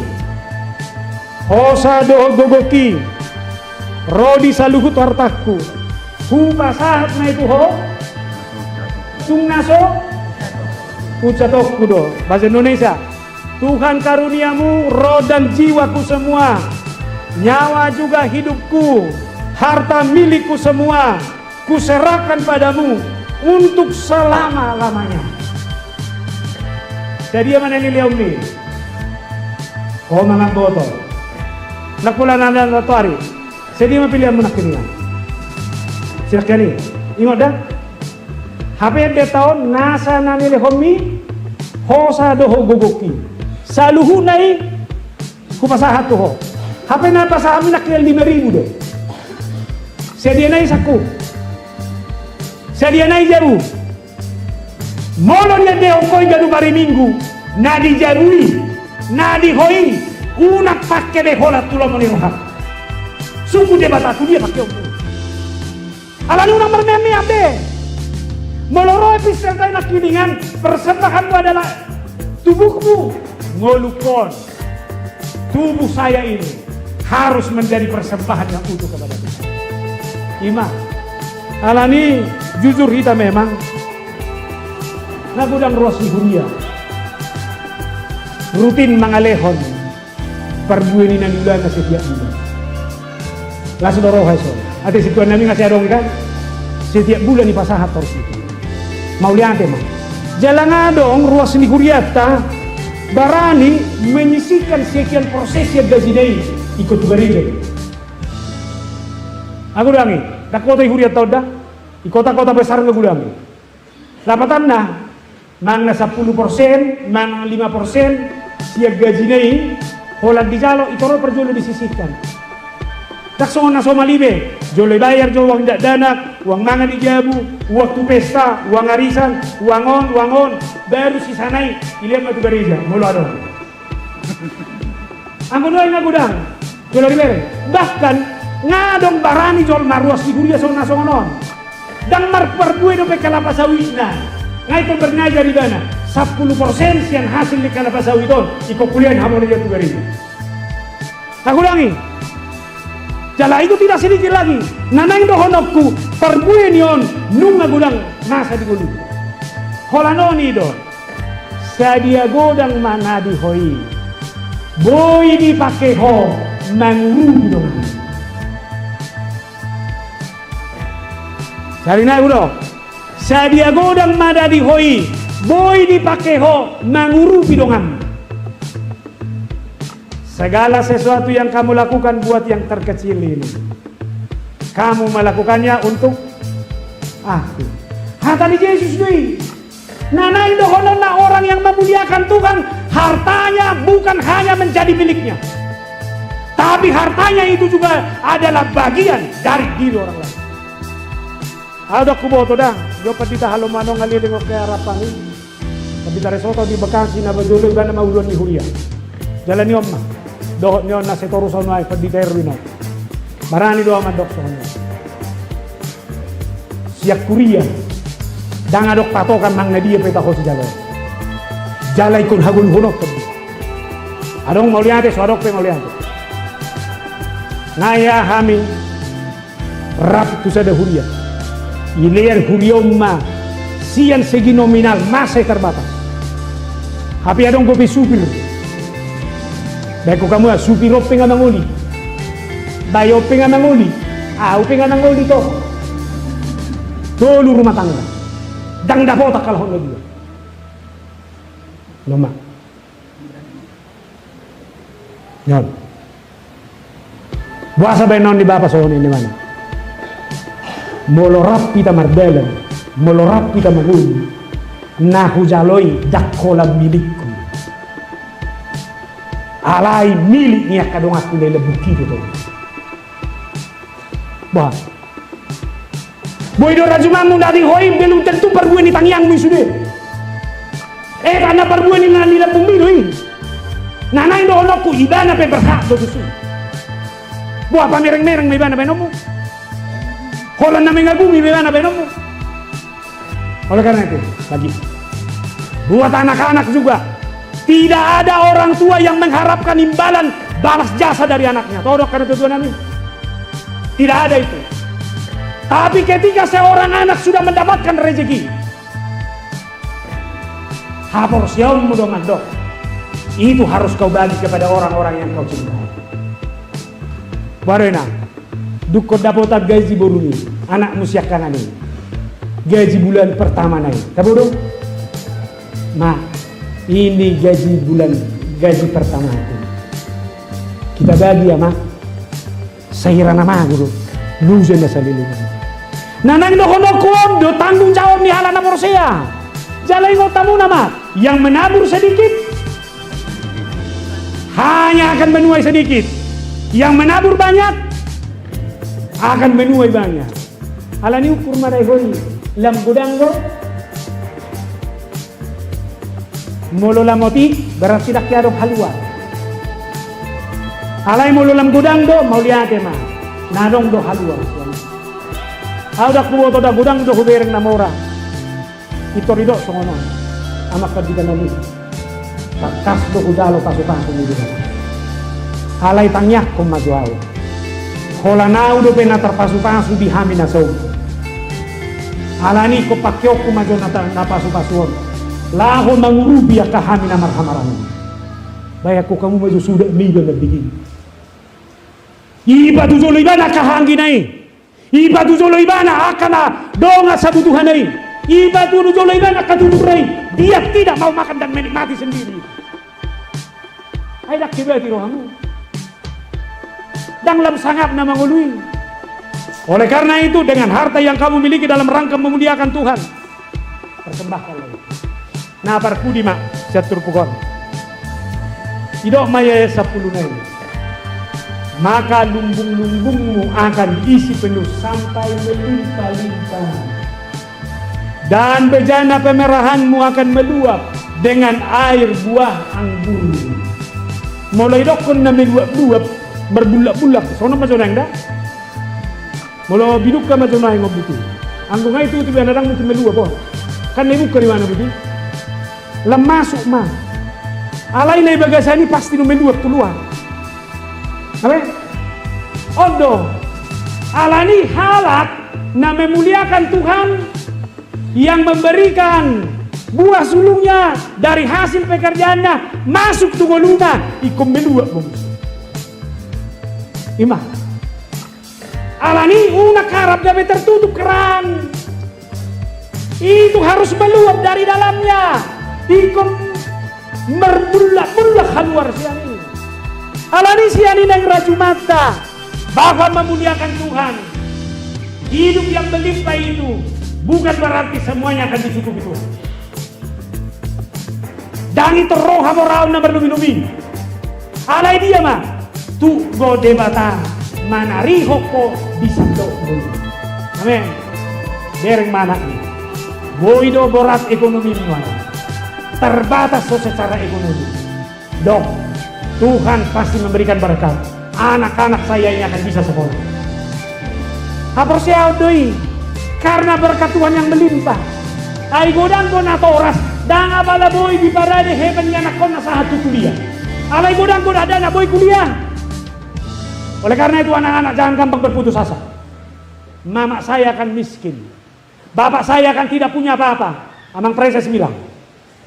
Hosa do gogoki. Rodi saluhut wartaku. Hupa sahat na itu ho. Tung naso. Ucatok kudo. Bahasa Indonesia. Tuhan karuniamu roh dan jiwaku semua. Nyawa juga hidupku. Harta milikku semua. Kuserahkan padamu. Untuk selama-lamanya. Jadi mana ini liau ni? Oh mangang botol. Nakpula na nato ari. Jadi mapilihan mo nakinihan. Silakan ni. Ingat dah. HP de tahun nasa nanile homi hosa doho gogoki. Saluhu nai kupasahat ho. HP na pasahan nakil 5,000 do. Sedia nai saku. Sedia nai jaru. Molon ya de ongkoi gadu bari minggu. Nadi jarui. Nadi hoi. Unak pakai de hola tulang menirohak. Sungguh dia bataku dia pakai ongkoi. Alani unang mermemi abe. Meloro episertai nak kiningan persembahanmu adalah tubuhmu ngolukon. Tubuh saya ini harus menjadi persembahan yang utuh kepada Tuhan. Ima, alani jujur kita memang nagudang ruas huria rutin mangalehon perbueni nang bulan na setiap bulan. Langsung doroh haso. Ate si tuan nami ngasih adong kan setiap bulan di pasahat terus itu. Mau lihat mah. Jalan adong ruas ni huriata barani menyisihkan sekian proses yang gajidai ikut beribe. Aku ulangi, dak kota huriata dah di kota-kota besar aku ulangi. Lapatan nah mang 10%, mang 5% siap gajidai holan di jalo itu perjolo disisihkan. Tak na somalibe, jolo bayar jo uang danak, uang mangan ijabu, waktu pesta, uang arisan, uangon, baru si sanai, ilihat matu gereja, mulu adon. Angko doain na gudang, jolo ribe. Bahkan ngadong barani jol maruas di kuria sona songonon. Dan marperdue do pe kalapa sawitna. Ngai to bernaja di dana, 10% sian hasil di kalapa sawiton, iko kuliah hamon dia tu gereja. Aku ulangi. Jala itu tidak sedikit lagi. Nanang dohonokku perbuenion nunga gudang nasa di gulu. Holanoni do. Sadia godang mana di hoi. Boy dipakai ho manguru dong. Cari naik udah. Sadia godang mana di hoi. Boy dipakai ho manguru bidongan. Segala sesuatu yang kamu lakukan buat yang terkecil ini, kamu melakukannya untuk aku. Hatani Yesus doi. Nanai dohonon na orang yang memuliakan Tuhan, hartanya bukan hanya menjadi miliknya, tapi hartanya itu juga adalah bagian dari diri orang lain. Ada kuboto dah, jo patita halomano ngaliling ke harapan ini. Tapi dari soto di Bekasi na bajolo iba na maulon ni Huria. Jalan ni Omma. dohot nyo na setorusan mo ay pagditerwin na. Marani doa mandok sa kanya. Siyak Korea. Dangadok patokan nang na dia peta ko si jalay. Jalay kun hagun hunok tadi. Adong mauliate suadok pe mauliate. Ngaya hami rap tu sada huria. Iler hurioma sian segi nominal masih terbatas. Hapi adong gopi supir. Baik kamu ya supir ope nga manguli. Bayo ope nga manguli. Ope nga manguli to. Dulu rumah tangga. Dang dapotak kalahon na dia. Lama. Yan. Buasa ba non di Bapak sohon ini mana? Molorap kita marbelan, molorap kita manguli. Nahu jaloi dakola milikku. Alai miliknya kadang aku lele bukti itu. Bah. Boy do rajumamu dari hoi belum tentu perbuan ni tangyang mi sudah. Karena perbuan ni nani la pumilo ini. Nanay do onokku ibana pe berhak do susu. Buah pamereng-mereng may ibana benomu. Holan na mengagumi may ibana benomu. Oleh karena itu, lagi buat anak-anak juga, tidak ada orang tua yang mengharapkan imbalan balas jasa dari anaknya. Todok karena tujuan ini. Tidak ada itu. Tapi ketika seorang anak sudah mendapatkan rezeki, haporsion mudah-mudahan itu harus kau bagi kepada orang-orang yang kau cintai. Barena, dukot dapat gaji baru ini, anak musyakan ini, gaji bulan pertama naik. Tahu dong? Ma, ini gaji pertama itu. Kita bagi ya, Ma. Saya nama guru, lu jangan salilin. Nanang do hono kondo tanggung jawab ni halana porsea. Jalai ngotamu nama yang menabur sedikit hanya akan menuai sedikit. Yang menabur banyak akan menuai banyak. Alani ukur marai hoi lam gudang go molo lamoti berat tidak kiado halua. Alai molo lam gudang do mau lihat mah nadong do halua. Audak buo to da gudang do hubereng namora. Ito rido songono. Amak kadigan nali. Takas do udalo pasukan kumudi. Alai tangyak kum majuau. Holanau do pena terpasu-pasu di hamina sau. Alani ko pakyo kum majo na pasu-pasuon. Laho mangurubi ka hamina marhamaran. Bayaku kamu maju sudah minggu na bigin. Iba tu zolo ibana kahanggi nai. Iba tu zolo ibana akana donga sabutuhan nai. Iba tu zolo ibana katuduk nai. Dia tidak mau makan dan menikmati sendiri. Aidak kibati rohamu. Dang lam sangap na mangului. Oleh karena itu dengan harta yang kamu miliki dalam rangka memuliakan Tuhan, persembahkan lagi. Nah parkudi mak catur pukon. Tidak maya 10 nai. Maka lumbung-lumbungmu akan diisi penuh sampai melimpah-limpah. Dan bejana pemerahanmu akan meluap dengan air buah anggur. Mulai dokon na meluap-luap berbulak-bulak. Sono macam nang dah. Mulai biduk ka macam nang ngobuti. Anggur ngai itu tiba nadang mesti meluap po. Kan ibu ke mana buti? Lam masuk mah. Alai nai bagasani pasti no meluap keluar. Apa? Odo alani halak na memuliakan Tuhan yang memberikan buah sulungnya dari hasil pekerjaannya masuk tuh goluna ikom meluap bos. Imah alani una karab dapat tertutup keran itu harus meluap dari dalamnya ikom merbulak-bulak keluar siang. Alani siani nang raju mata bahwa memuliakan Tuhan hidup yang berlimpah itu bukan berarti semuanya akan dicukupi Tuhan. Dan itu roh hamorau na berlumi-lumi alai dia mah tu go debata manari hoko bisa do. Amin. Dereng mana boido borat ekonomi mana terbatas secara ekonomi dok Tuhan pasti memberikan berkat. Anak-anak saya ini akan bisa sekolah. Haporsia doi, karena berkat Tuhan yang melimpah. Ay godang ko na toras, danga bala boy di parade heaven anak ko na sa hatu kuliah. Alay godang ko ada na boy kuliah. Oleh karena itu anak-anak jangan gampang berputus asa. Mama saya akan miskin, bapak saya akan tidak punya apa-apa. Amang Preses bilang,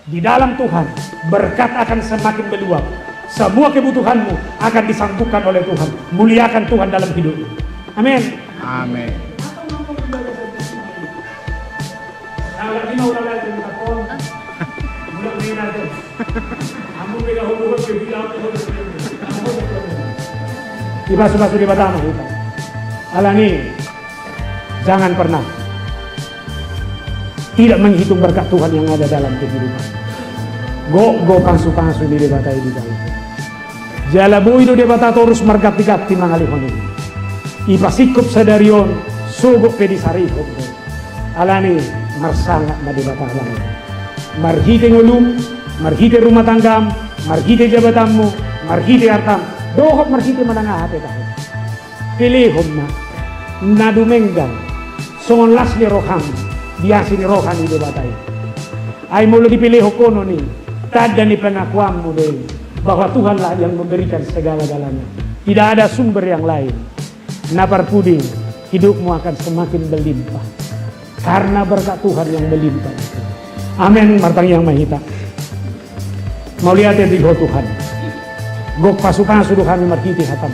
di dalam Tuhan berkat akan semakin meluap. Semua kebutuhanmu akan disanggupkan oleh Tuhan. Muliakan Tuhan dalam hidupmu. Amin. Amin. Ibasu-basu di batama kita. Alani, jangan pernah tidak menghitung berkat Tuhan yang ada dalam kehidupan. Go pangsu-pangsu di debata di dalam. Jalabu itu debata terus margati-gati mangalihon ini. Ipasikup sadarion sugok pedisari hok. Alani marsangat na debata alani. Marhite ngulum, marhite rumah tanggam, marhite jabatanmu, marhite hartam. Dohok marhite menengah hati tahu. Pilihom na dumenggang songon las ni roham biasa ni rohan di debatai. Ay mulu dipilih kono ni tada ni pengakuanmu deh bahwa Tuhanlah yang memberikan segala-galanya. Tidak ada sumber yang lain. Napar puding hidupmu akan semakin berlimpah karena berkat Tuhan yang berlimpah. Amin. Martang yang mahita. Mau lihat yang diho Tuhan. Gok pasu-pasu do kami markiti hatam.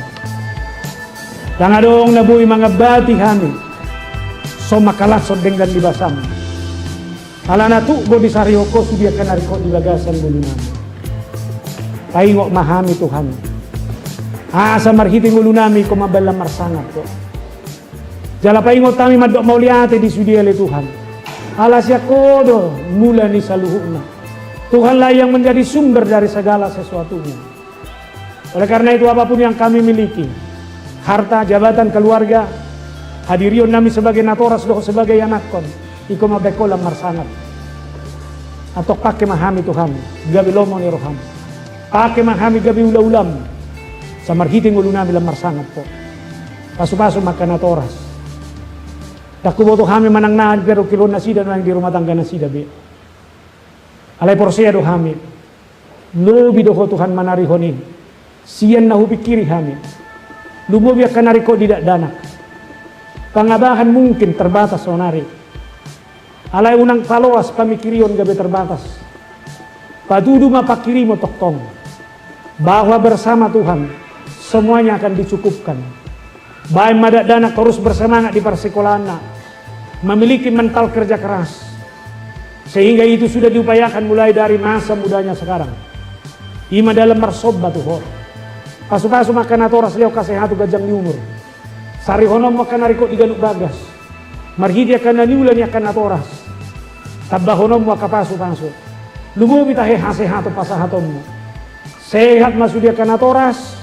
Dan adong nabuhi mga bati kami. So makalasod dengan libasam. Alana tu go di sarioko sudia kanariko di bagasan bulu nami. Paingok mahami Tuhan. Asa marhiting ulu nami ko mabalam marsangat ko. Jala paingok kami madok mauliate di sudia le Tuhan. Alasya kodo mula ni saluhuna. Tuhanlah yang menjadi sumber dari segala sesuatunya. Oleh karena itu apapun yang kami miliki, harta, jabatan, keluarga, hadirion nami sebagai natoras doh sebagai anak kon, iko mabekolam marsangat. Atau pakai mahami Tuhan, gabi lomo ni roham. Pakai mahami gabi ula-ulam, sa marhiting ulo nami lam marsangat po. Pasu-pasu makan natoras. Takubo to kami manang naan pero kilon na sida no yang di rumah tangga na sida be. Alay porsia do kami. Lobi do Tuhan manarihonin. Siyan na hupikiri kami. Lumubi akan nariko tidak danak. Pangabahan mungkin terbatas onari. Alay unang paloas pamikirion gabi terbatas. Padudu mapakiri mo toktong. Bahwa bersama Tuhan semuanya akan dicukupkan. Baik madak danak terus bersemangat di persekolahana. Memiliki mental kerja keras. Sehingga itu sudah diupayakan mulai dari masa mudanya sekarang. Ima dalam marsoba Tuhan. Pasu-pasu makan atoras leo kasehatu gajang ni umur. Sari honom makan nariko di ganuk bagas. Marhidi akan naniulan akan atoras. Tabah honom makapasu-pasu. Lumubi tahe hasehatu pasahatommu. Sehat masudi akan atoras.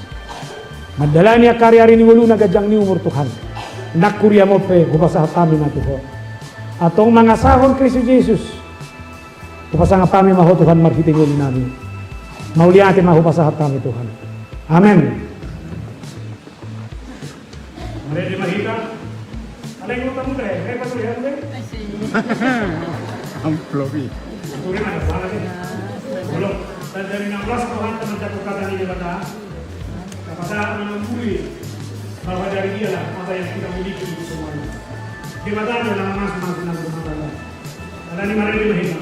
Madalani karya-ari ni waluna gajang ni umur Tuhan. Nakkurya mope kupasahat kami na Tuhan. Atong mga sahon Kristo Jesus. Kupasangat kami maho Tuhan marhiti ngulun namin. Mauliati maho pasahat kami Tuhan. Amin. Mari di mahita. Alay ko tamu deh. Repot lihat deh. Amplopi. Turin ada salah sih. Belum. Dan dari 16 Tuhan teman jatuh kata di debata. Kepada mengakui bahwa dari dialah apa yang kita miliki semuanya. Debata adalah mas-mas dan rumah tangga. Ada di mari di mahita.